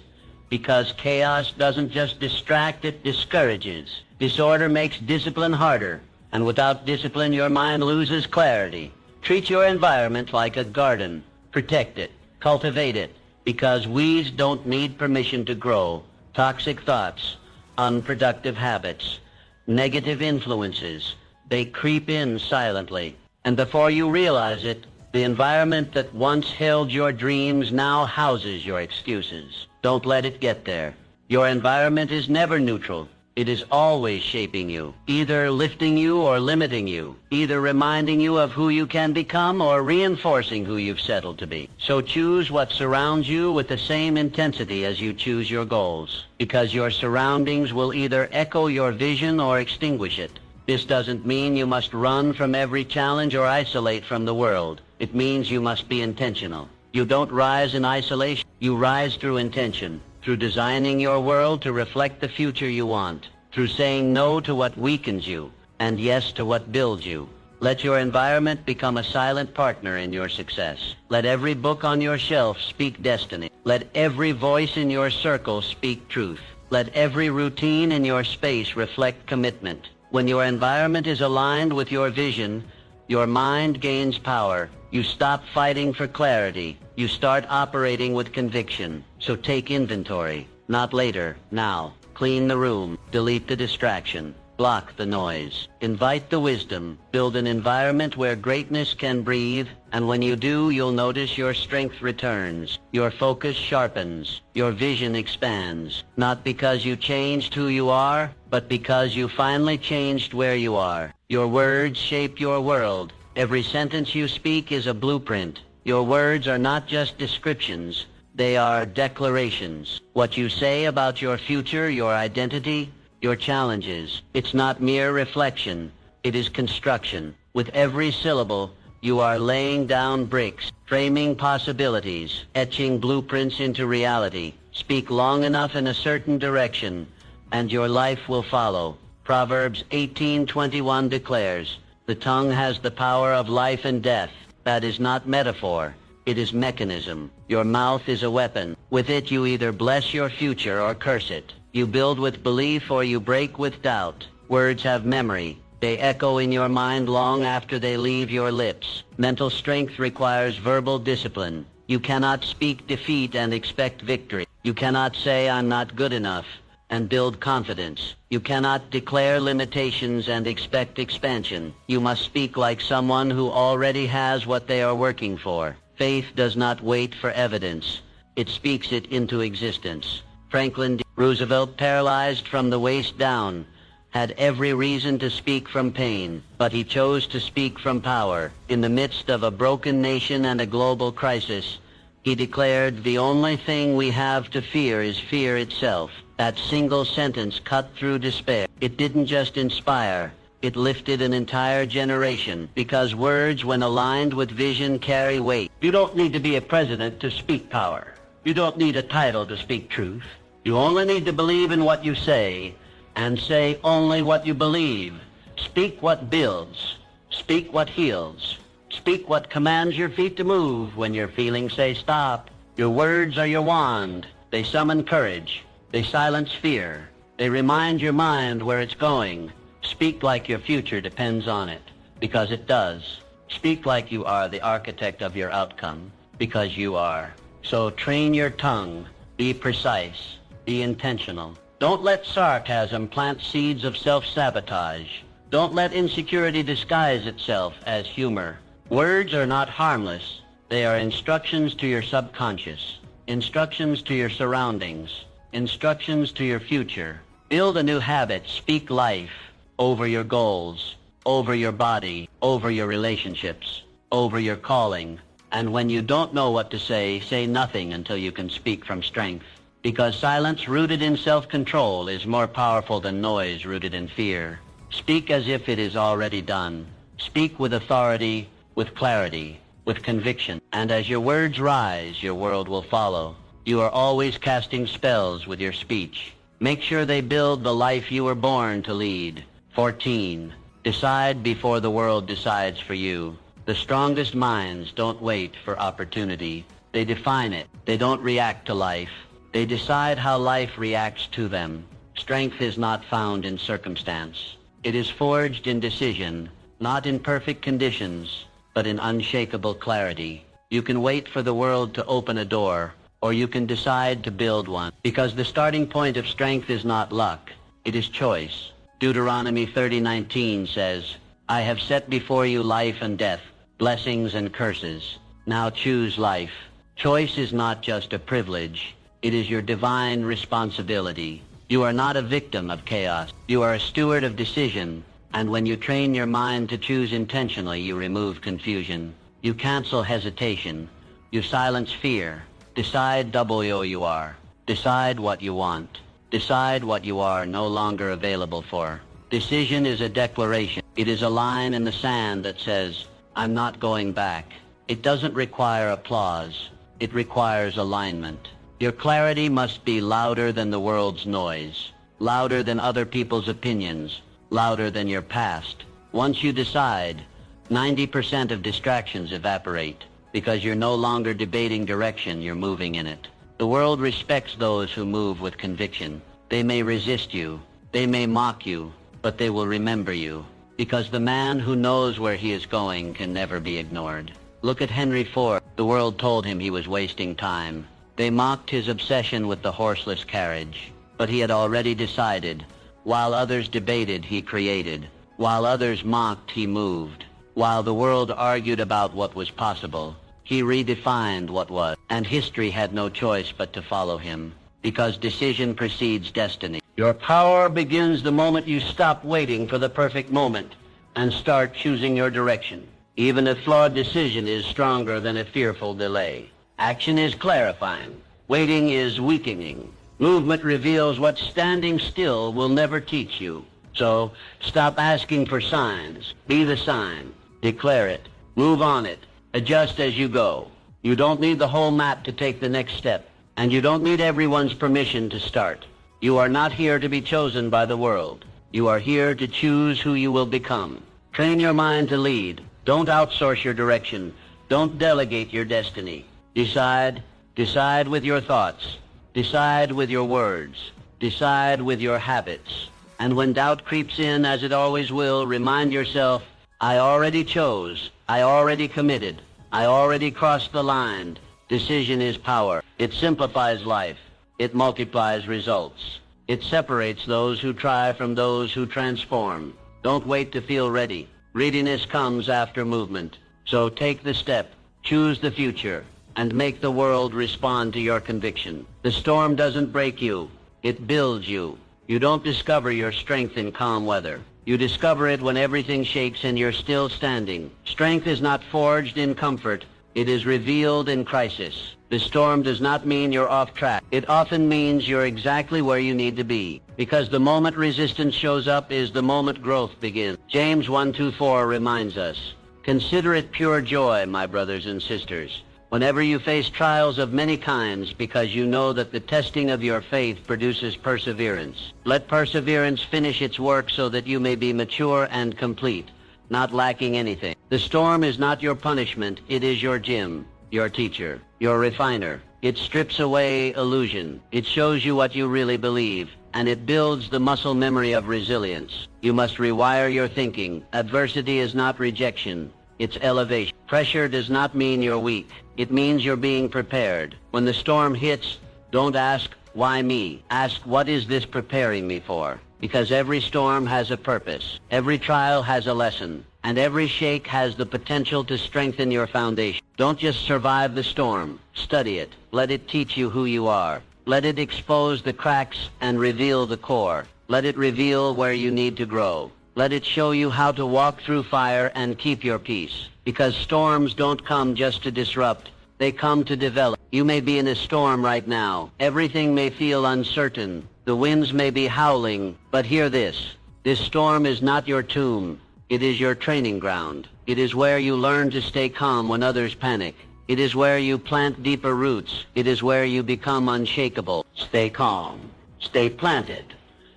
Because chaos doesn't just distract, it discourages. Disorder makes discipline harder, and without discipline your mind loses clarity. Treat your environment like a garden. Protect it, cultivate it, because weeds don't need permission to grow. Toxic thoughts, unproductive habits, negative influences, they creep in silently. And before you realize it, the environment that once held your dreams now houses your excuses. Don't let it get there. Your environment is never neutral. It is always shaping you, either lifting you or limiting you, either reminding you of who you can become or reinforcing who you've settled to be. So choose what surrounds you with the same intensity as you choose your goals, because your surroundings will either echo your vision or extinguish it. This doesn't mean you must run from every challenge or isolate from the world. It means you must be intentional. You don't rise in isolation. You rise through intention, through designing your world to reflect the future you want, through saying no to what weakens you and yes to what builds you. Let your environment become a silent partner in your success. Let every book on your shelf speak destiny. Let every voice in your circle speak truth. Let every routine in your space reflect commitment. When your environment is aligned with your vision, your mind gains power. You stop fighting for clarity. You start operating with conviction. So take inventory. Not later, now. Clean the room. Delete the distraction. Block the noise. Invite the wisdom. Build an environment where greatness can breathe. And when you do, you'll notice your strength returns. Your focus sharpens. Your vision expands. Not because you changed who you are, but because you finally changed where you are. Your words shape your world. Every sentence you speak is a blueprint. Your words are not just descriptions. They are declarations. What you say about your future, your identity, your challenges, it's not mere reflection. It is construction. With every syllable, you are laying down bricks, framing possibilities, etching blueprints into reality. Speak long enough in a certain direction, and your life will follow. Proverbs 18:21 declares, "The tongue has the power of life and death." That is not metaphor. It is mechanism. Your mouth is a weapon. With it you either bless your future or curse it. You build with belief or you break with doubt. Words have memory. They echo in your mind long after they leave your lips. Mental strength requires verbal discipline. You cannot speak defeat and expect victory. You cannot say, "I'm not good enough," and build confidence. You cannot declare limitations and expect expansion. You must speak like someone who already has what they are working for. Faith does not wait for evidence. It speaks it into existence. Franklin D. Roosevelt, paralyzed from the waist down, had every reason to speak from pain, but he chose to speak from power. In the midst of a broken nation and a global crisis, he declared, "The only thing we have to fear is fear itself." That single sentence cut through despair. It didn't just inspire, it lifted an entire generation, because words, when aligned with vision, carry weight. You don't need to be a president to speak power. You don't need a title to speak truth. You only need to believe in what you say, and say only what you believe. Speak what builds. Speak what heals. Speak what commands your feet to move when your feelings say stop. Your words are your wand. They summon courage. They silence fear. They remind your mind where it's going. Speak like your future depends on it, because it does. Speak like you are the architect of your outcome, because you are. So train your tongue. Be precise. Be intentional. Don't let sarcasm plant seeds of self-sabotage. Don't let insecurity disguise itself as humor. Words are not harmless. They are instructions to your subconscious, instructions to your surroundings, instructions to your future. Build a new habit. Speak life over your goals, over your body, over your relationships, over your calling. And when you don't know what to say nothing until you can speak from strength. Because silence rooted in self-control is more powerful than noise rooted in fear. Speak as if it is already done. Speak with authority, with clarity, with conviction. And as your words rise, your world will follow. You are always casting spells with your speech. Make sure they build the life you were born to lead. 14. Decide before the world decides for you. The strongest minds don't wait for opportunity. They define it. They don't react to life. They decide how life reacts to them. Strength is not found in circumstance. It is forged in decision, not in perfect conditions, but in unshakable clarity. You can wait for the world to open a door, or you can decide to build one. Because the starting point of strength is not luck, it is choice. Deuteronomy 30:19 says, "I have set before you life and death, blessings and curses. Now choose life." Choice is not just a privilege. It is your divine responsibility. You are not a victim of chaos. You are a steward of decision. And when you train your mind to choose intentionally, you remove confusion. You cancel hesitation. You silence fear. Decide you are. Decide what you want. Decide what you are no longer available for. Decision is a declaration. It is a line in the sand that says, "I'm not going back." It doesn't require applause. It requires alignment. Your clarity must be louder than the world's noise, louder than other people's opinions, louder than your past. Once you decide, 90% of distractions evaporate, because you're no longer debating direction, you're moving in it. The world respects those who move with conviction. They may resist you, they may mock you, but they will remember you, because the man who knows where he is going can never be ignored. Look at Henry Ford. The world told him he was wasting time. They mocked his obsession with the horseless carriage, but he had already decided. While others debated, he created. While others mocked, he moved. While the world argued about what was possible, he redefined what was. And history had no choice but to follow him, because decision precedes destiny. Your power begins the moment you stop waiting for the perfect moment and start choosing your direction. Even a flawed decision is stronger than a fearful delay. Action is clarifying. Waiting is weakening. Movement reveals what standing still will never teach you. So stop asking for signs. Be the sign. Declare it. Move on it. Adjust as you go. You don't need the whole map to take the next step. And you don't need everyone's permission to start. You are not here to be chosen by the world. You are here to choose who you will become. Train your mind to lead. Don't outsource your direction. Don't delegate your destiny. Decide. Decide with your thoughts. Decide with your words. Decide with your habits. And when doubt creeps in, as it always will, remind yourself, I already chose. I already committed. I already crossed the line. Decision is power. It simplifies life. It multiplies results. It separates those who try from those who transform. Don't wait to feel ready. Readiness comes after movement. So take the step. Choose the future. and make the world respond to your conviction. The storm doesn't break you. It builds you. You don't discover your strength in calm weather. You discover it when everything shakes and you're still standing. Strength is not forged in comfort. It is revealed in crisis. The storm does not mean you're off track. It often means you're exactly where you need to be. Because the moment resistance shows up is the moment growth begins. James 1:2-4 reminds us, "Consider it pure joy, my brothers and sisters, whenever you face trials of many kinds, because you know that the testing of your faith produces perseverance. Let perseverance finish its work so that you may be mature and complete, not lacking anything." The storm is not your punishment. It is your gym, your teacher, your refiner. It strips away illusion. It shows you what you really believe, and it builds the muscle memory of resilience. You must rewire your thinking. Adversity is not rejection. It's elevation. Pressure does not mean you're weak. It means you're being prepared. When the storm hits, don't ask, "Why me?" Ask, "What is this preparing me for?" Because every storm has a purpose. Every trial has a lesson. And every shake has the potential to strengthen your foundation. Don't just survive the storm. Study it. Let it teach you who you are. Let it expose the cracks and reveal the core. Let it reveal where you need to grow. Let it show you how to walk through fire and keep your peace. Because storms don't come just to disrupt. They come to develop. You may be in a storm right now. Everything may feel uncertain. The winds may be howling. But hear this. This storm is not your tomb. It is your training ground. It is where you learn to stay calm when others panic. It is where you plant deeper roots. It is where you become unshakable. Stay calm. Stay planted.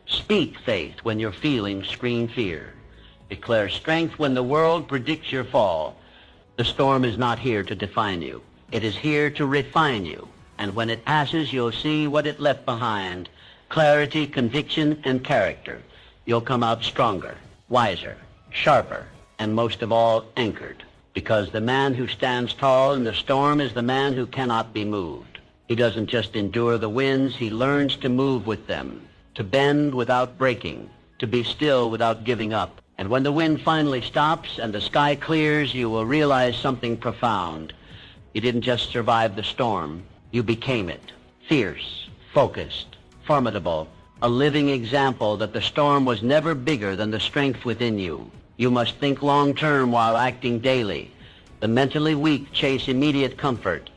Speak faith when your feelings scream fear. Declare strength when the world predicts your fall. The storm is not here to define you. It is here to refine you. And when it passes, you'll see what it left behind. Clarity, conviction, and character. You'll come out stronger, wiser, sharper, and most of all, anchored. Because the man who stands tall in the storm is the man who cannot be moved. He doesn't just endure the winds, he learns to move with them, to bend without breaking, to be still without giving up. And when the wind finally stops and the sky clears, you will realize something profound. You didn't just survive the storm, you became it. Fierce, focused, formidable, a living example that the storm was never bigger than the strength within you. You must think long-term while acting daily. The mentally weak chase immediate comfort.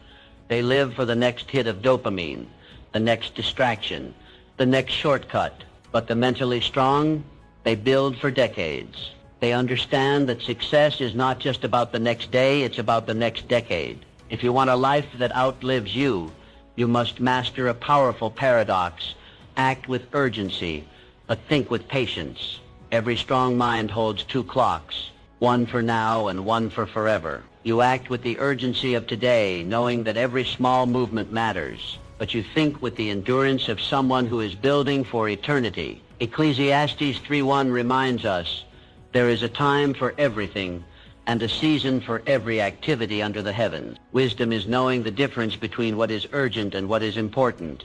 They live for the next hit of dopamine, the next distraction, the next shortcut. But the mentally strong, they build for decades. They understand that success is not just about the next day, it's about the next decade. If you want a life that outlives you, you must master a powerful paradox. Act with urgency, but think with patience. Every strong mind holds two clocks, one for now and one for forever. You act with the urgency of today, knowing that every small movement matters. But you think with the endurance of someone who is building for eternity. Ecclesiastes 3:1 reminds us, there is a time for everything and a season for every activity under the heavens. Wisdom is knowing the difference between what is urgent and what is important.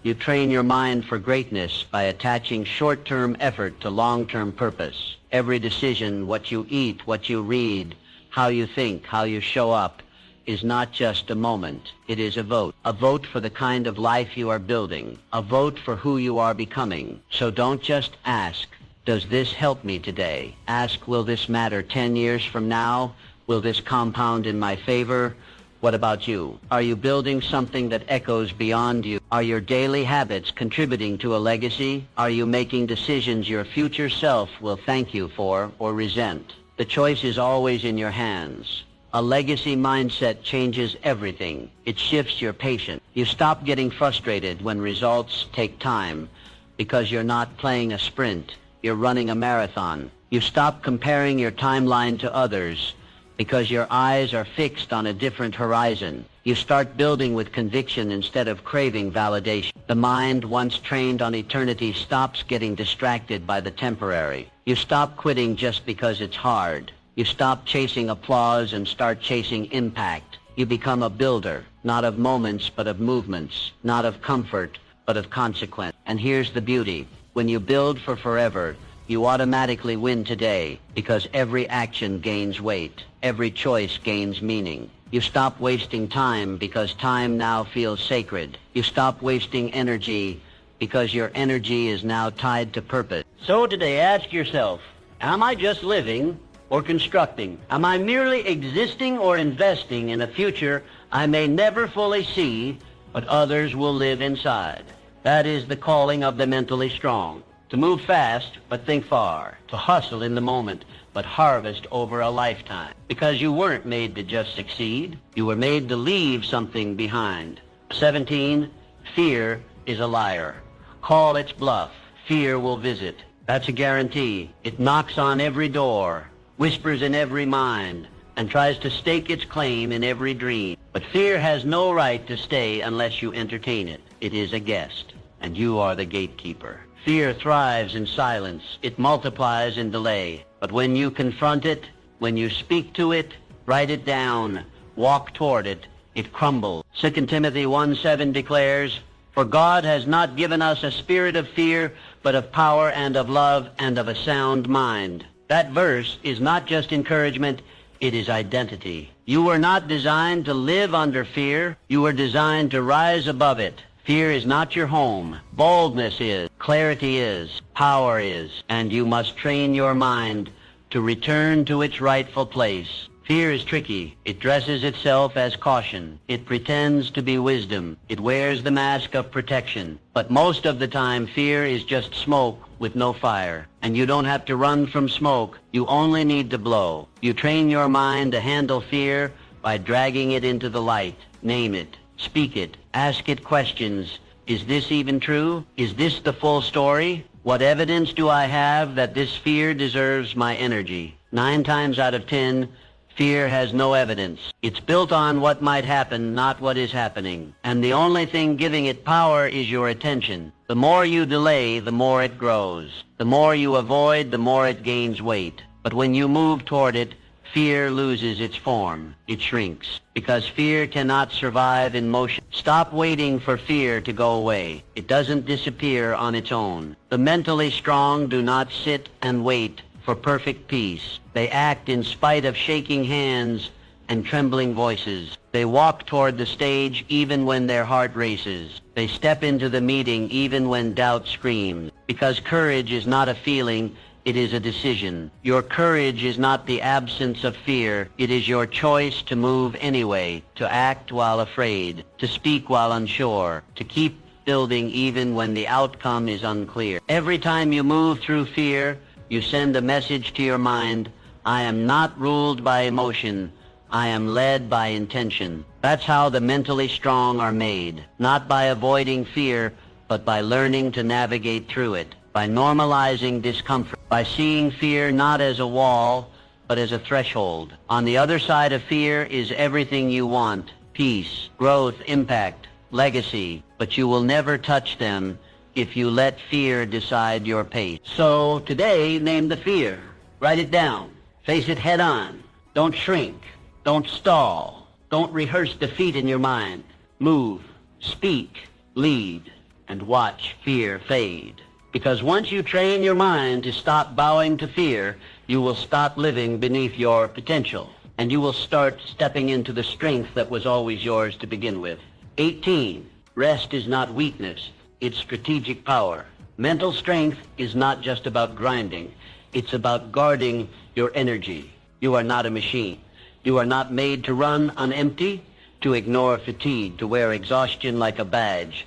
You train your mind for greatness by attaching short-term effort to long-term purpose. Every decision, what you eat, what you read, how you think, how you show up, is not just a moment. It is a vote for the kind of life you are building, a vote for who you are becoming. So don't just ask, does this help me today? Ask, will this matter 10 years from now? Will this compound in my favor? What about you? Are you building something that echoes beyond you? Are your daily habits contributing to a legacy? Are you making decisions your future self will thank you for or resent? The choice is always in your hands. A legacy mindset changes everything. It shifts your patience. You stop getting frustrated when results take time because you're not playing a sprint. You're running a marathon. You stop comparing your timeline to others because your eyes are fixed on a different horizon. You start building with conviction instead of craving validation. The mind, once trained on eternity, stops getting distracted by the temporary. You stop quitting just because it's hard. You stop chasing applause and start chasing impact. You become a builder, not of moments, but of movements, not of comfort, but of consequence. And here's the beauty. When you build for forever, you automatically win today because every action gains weight. Every choice gains meaning. You stop wasting time because time now feels sacred. You stop wasting energy because your energy is now tied to purpose. So today, ask yourself, am I just living or constructing? Am I merely existing or investing in a future I may never fully see, but others will live inside? That is the calling of the mentally strong. To move fast, but think far. To hustle in the moment, but harvest over a lifetime. Because you weren't made to just succeed. You were made to leave something behind. 17, fear is a liar. Call its bluff. Fear will visit. That's a guarantee. It knocks on every door, whispers in every mind, and tries to stake its claim in every dream. But fear has no right to stay unless you entertain it. It is a guest, and you are the gatekeeper. Fear thrives in silence. It multiplies in delay. But when you confront it, when you speak to it, write it down, walk toward it, it crumbles. 2 Timothy 1:7 declares, "For God has not given us a spirit of fear, but of power and of love and of a sound mind." That verse is not just encouragement, it is identity. You were not designed to live under fear. You were designed to rise above it. Fear is not your home. Boldness is. Clarity is. Power is. And you must train your mind to return to its rightful place. Fear is tricky. It dresses itself as caution. It pretends to be wisdom. It wears the mask of protection. But most of the time, fear is just smoke with no fire. And you don't have to run from smoke. You only need to blow. You train your mind to handle fear by dragging it into the light. Name it. Speak it. Ask it questions. Is this even true? Is this the full story? What evidence do I have that this fear deserves my energy? 9 times out of 10, fear has no evidence. It's built on what might happen, not what is happening. And the only thing giving it power is your attention. The more you delay, the more it grows. The more you avoid, the more it gains weight. But when you move toward it, fear loses its form. It shrinks. Because fear cannot survive in motion. Stop waiting for fear to go away. It doesn't disappear on its own. The mentally strong do not sit and wait for perfect peace. They act in spite of shaking hands and trembling voices. They walk toward the stage even when their heart races. They step into the meeting even when doubt screams. Because courage is not a feeling, it is a decision. Your courage is not the absence of fear. It is your choice to move anyway, to act while afraid, to speak while unsure, to keep building even when the outcome is unclear. Every time you move through fear, you send a message to your mind, I am not ruled by emotion. I am led by intention. That's how the mentally strong are made. Not by avoiding fear, but by learning to navigate through it. By normalizing discomfort, by seeing fear not as a wall, but as a threshold. On the other side of fear is everything you want, peace, growth, impact, legacy, but you will never touch them if you let fear decide your pace. So today, name the fear. Write it down. Face it head on. Don't shrink. Don't stall. Don't rehearse defeat in your mind. Move, speak, lead, and watch fear fade. Because once you train your mind to stop bowing to fear, you will stop living beneath your potential, and you will start stepping into the strength that was always yours to begin with. 18. Rest is not weakness. It's strategic power. Mental strength is not just about grinding. It's about guarding your energy. You are not a machine. You are not made to run on empty, to ignore fatigue, to wear exhaustion like a badge.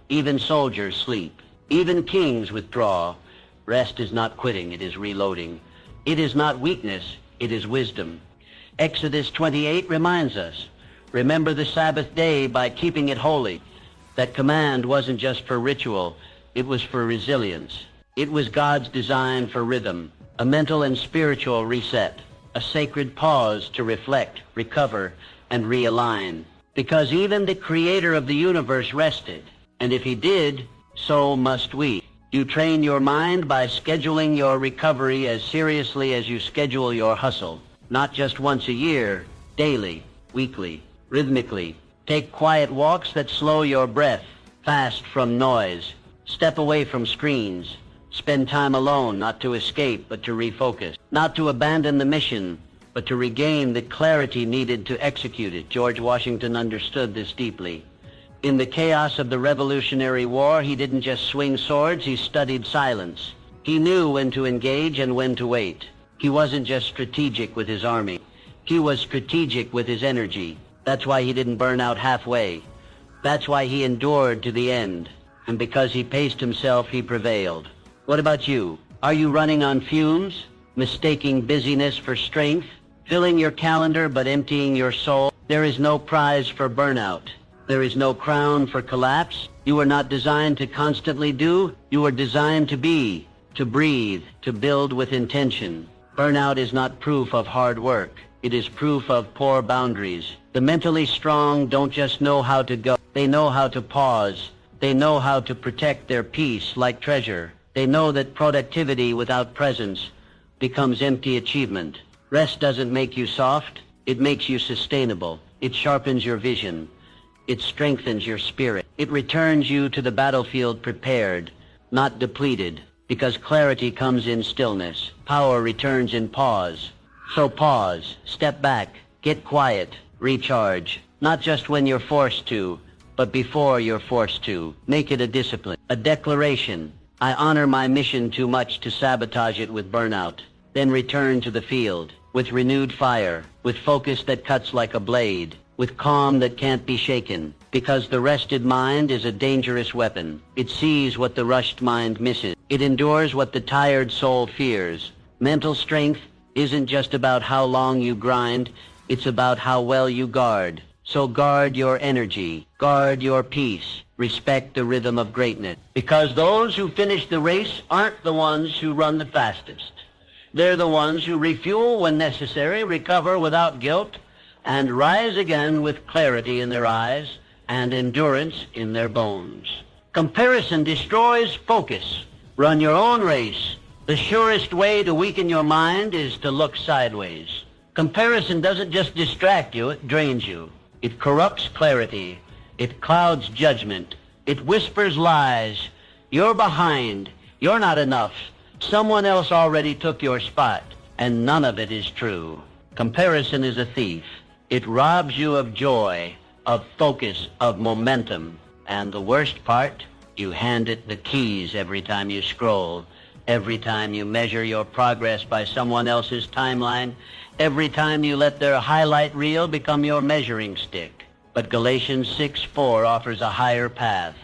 Even soldiers sleep. Even kings withdraw. Rest is not quitting, it is reloading. It is not weakness, it is wisdom. Exodus 28 reminds us, remember the Sabbath day by keeping it holy. That command wasn't just for ritual, it was for resilience. It was God's design for rhythm, a mental and spiritual reset, a sacred pause to reflect, recover, and realign. Because even the creator of the universe rested, and if he did, so must we. You train your mind by scheduling your recovery as seriously as you schedule your hustle. Not just once a year, daily, weekly, rhythmically. Take quiet walks that slow your breath. Fast from noise. Step away from screens. Spend time alone, not to escape, but to refocus. Not to abandon the mission, but to regain the clarity needed to execute it. George Washington understood this deeply. In the chaos of the Revolutionary War, he didn't just swing swords, he studied silence. He knew when to engage and when to wait. He wasn't just strategic with his army. He was strategic with his energy. That's why he didn't burn out halfway. That's why he endured to the end. And because he paced himself, he prevailed. What about you? Are you running on fumes? Mistaking busyness for strength? Filling your calendar but emptying your soul? There is no prize for burnout. There is no crown for collapse. You are not designed to constantly do. You are designed to be, to breathe, to build with intention. Burnout is not proof of hard work. It is proof of poor boundaries. The mentally strong don't just know how to go. They know how to pause. They know how to protect their peace like treasure. They know that productivity without presence becomes empty achievement. Rest doesn't make you soft. It makes you sustainable. It sharpens your vision. It strengthens your spirit. It returns you to the battlefield prepared, not depleted, because clarity comes in stillness. Power returns in pause. So pause, step back, get quiet, recharge, not just when you're forced to, but before you're forced to. Make it a discipline, a declaration. I honor my mission too much to sabotage it with burnout. Then return to the field with renewed fire, with focus that cuts like a blade, with calm that can't be shaken, because the rested mind is a dangerous weapon. It sees what the rushed mind misses. It endures what the tired soul fears. Mental strength isn't just about how long you grind, it's about how well you guard. So guard your energy, guard your peace, respect the rhythm of greatness. Because those who finish the race aren't the ones who run the fastest. They're the ones who refuel when necessary, recover without guilt, and rise again with clarity in their eyes and endurance in their bones. Comparison destroys focus. Run your own race. The surest way to weaken your mind is to look sideways. Comparison doesn't just distract you, it drains you. It corrupts clarity. It clouds judgment. It whispers lies. You're behind. You're not enough. Someone else already took your spot, and none of it is true. Comparison is a thief. It robs you of joy, of focus, of momentum. And the worst part, you hand it the keys every time you scroll, every time you measure your progress by someone else's timeline, every time you let their highlight reel become your measuring stick. But Galatians 6:4 offers a higher path.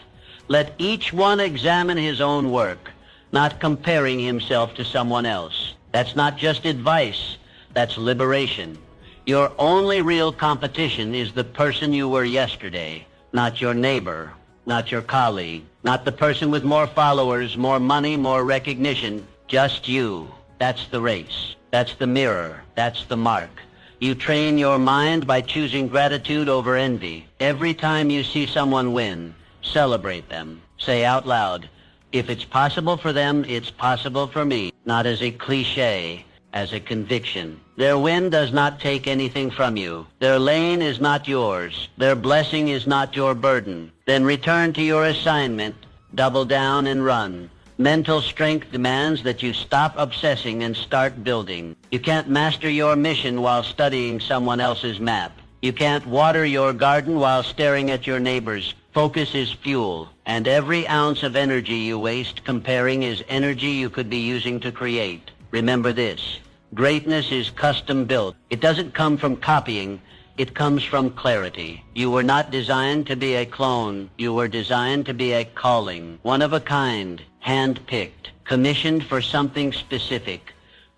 Let each one examine his own work, not comparing himself to someone else. That's not just advice, that's liberation. Your only real competition is the person you were yesterday, not your neighbor, not your colleague, not the person with more followers, more money, more recognition, just you. That's the race. That's the mirror. That's the mark. You train your mind by choosing gratitude over envy. Every time you see someone win, celebrate them. Say out loud, if it's possible for them, it's possible for me. Not as a cliche, as a conviction. Their win does not take anything from you. Their lane is not yours. Their blessing is not your burden. Then return to your assignment, double down and run. Mental strength demands that you stop obsessing and start building. You can't master your mission while studying someone else's map. You can't water your garden while staring at your neighbor's. Focus is fuel, and every ounce of energy you waste comparing is energy you could be using to create. Remember this. Greatness is custom built. It doesn't come from copying. It comes from clarity. You were not designed to be a clone. You were designed to be a calling. One of a kind, hand-picked, commissioned for something specific,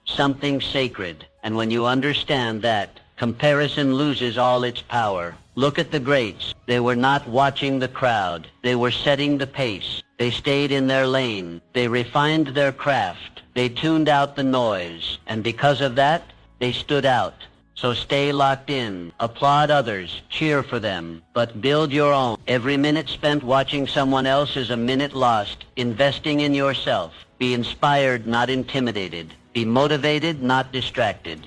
something sacred. And when you understand that, comparison loses all its power. Look at the greats. They were not watching the crowd. They were setting the pace. They stayed in their lane. They refined their craft. They tuned out the noise. And because of that, they stood out. So stay locked in. Applaud others. Cheer for them. But build your own. Every minute spent watching someone else is a minute lost. Investing in yourself. Be inspired, not intimidated. Be motivated, not distracted.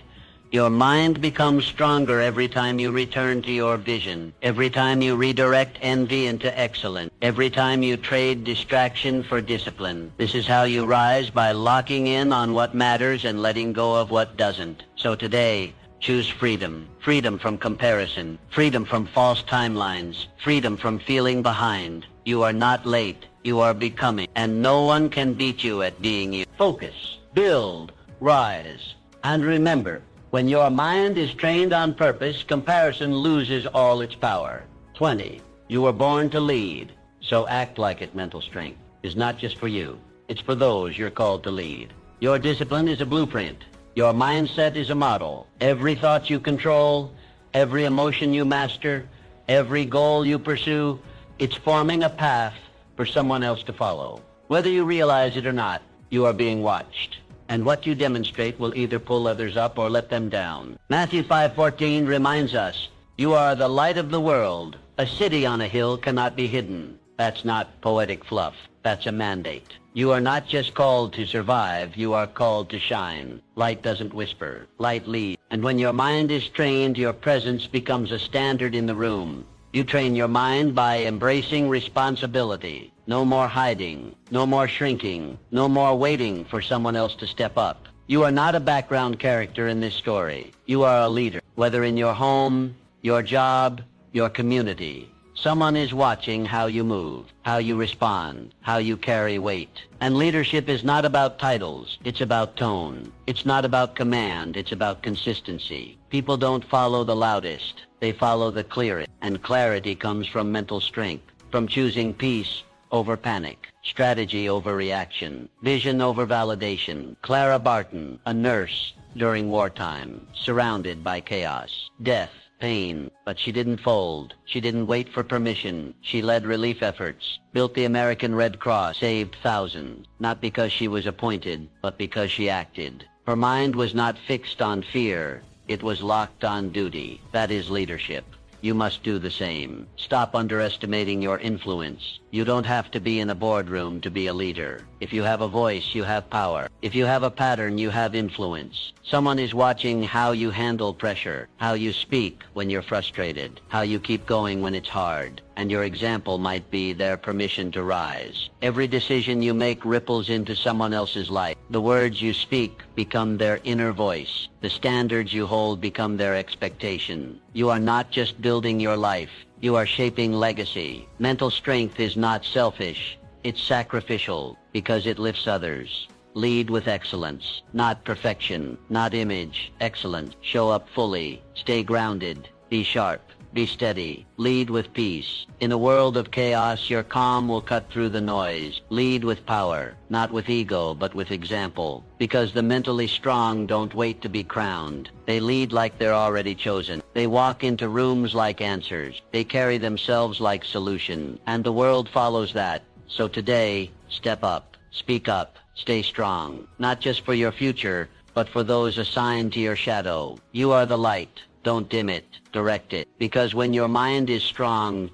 Your mind becomes stronger every time you return to your vision, every time you redirect envy into excellence, every time you trade distraction for discipline. This is how you rise, by locking in on what matters and letting go of what doesn't. So today, Choose freedom. Freedom from comparison. Freedom from false timelines. Freedom from feeling behind. You are not late. You are becoming. And no one can beat you at being you. Focus. Build. Rise. And remember, when your mind is trained on purpose, comparison loses all its power. 20. You were born to lead. So act like it. Mental strength is not just for you. It's for those you're called to lead. Your discipline is a blueprint. Your mindset is a model. Every thought you control, every emotion you master, every goal you pursue, it's forming a path for someone else to follow. Whether you realize it or not, you are being watched. And what you demonstrate will either pull others up or let them down. Matthew 5:14 reminds us, you are the light of the world. A city on a hill cannot be hidden. That's not poetic fluff. That's a mandate. You are not just called to survive, you are called to shine. Light doesn't whisper, light leads. And when your mind is trained, your presence becomes a standard in the room. You train your mind by embracing responsibility. No more hiding, no more shrinking, no more waiting for someone else to step up. You are not a background character in this story. You are a leader, whether in your home, your job, your community. Someone is watching how you move, how you respond, how you carry weight. And leadership is not about titles, it's about tone. It's not about command, it's about consistency. People don't follow the loudest, they follow the clearest. And clarity comes from mental strength, from choosing peace over panic, strategy over reaction, vision over validation. Clara Barton, a nurse during wartime, surrounded by chaos, death, pain, but she didn't fold. She didn't wait for permission. She led relief efforts, built the American Red Cross, saved thousands, not because she was appointed, but because she acted. Her mind was not fixed on fear. It was locked on duty. That is leadership. You must do the same. Stop underestimating your influence. You don't have to be in a boardroom to be a leader. If you have a voice, you have power. If you have a pattern, you have influence. Someone is watching how you handle pressure, how you speak when you're frustrated, how you keep going when it's hard. And your example might be their permission to rise. Every decision you make ripples into someone else's life. The words you speak become their inner voice. The standards you hold become their expectation. You are not just building your life. You are shaping legacy. Mental strength is not selfish. It's sacrificial because it lifts others. Lead with excellence, not perfection, not image. Excellence. Show up fully. Stay grounded. Be sharp. Be steady. Lead with peace. In a world of chaos, your calm will cut through the noise. Lead with power, not with ego, but with example. Because the mentally strong don't wait to be crowned. They lead like they're already chosen. They walk into rooms like answers. They carry themselves like solution. And the world follows that. So today, step up, speak up, stay strong. Not just for your future, but for those assigned to your shadow. You are the light. Don't dim it, direct it. Because when your mind is strong,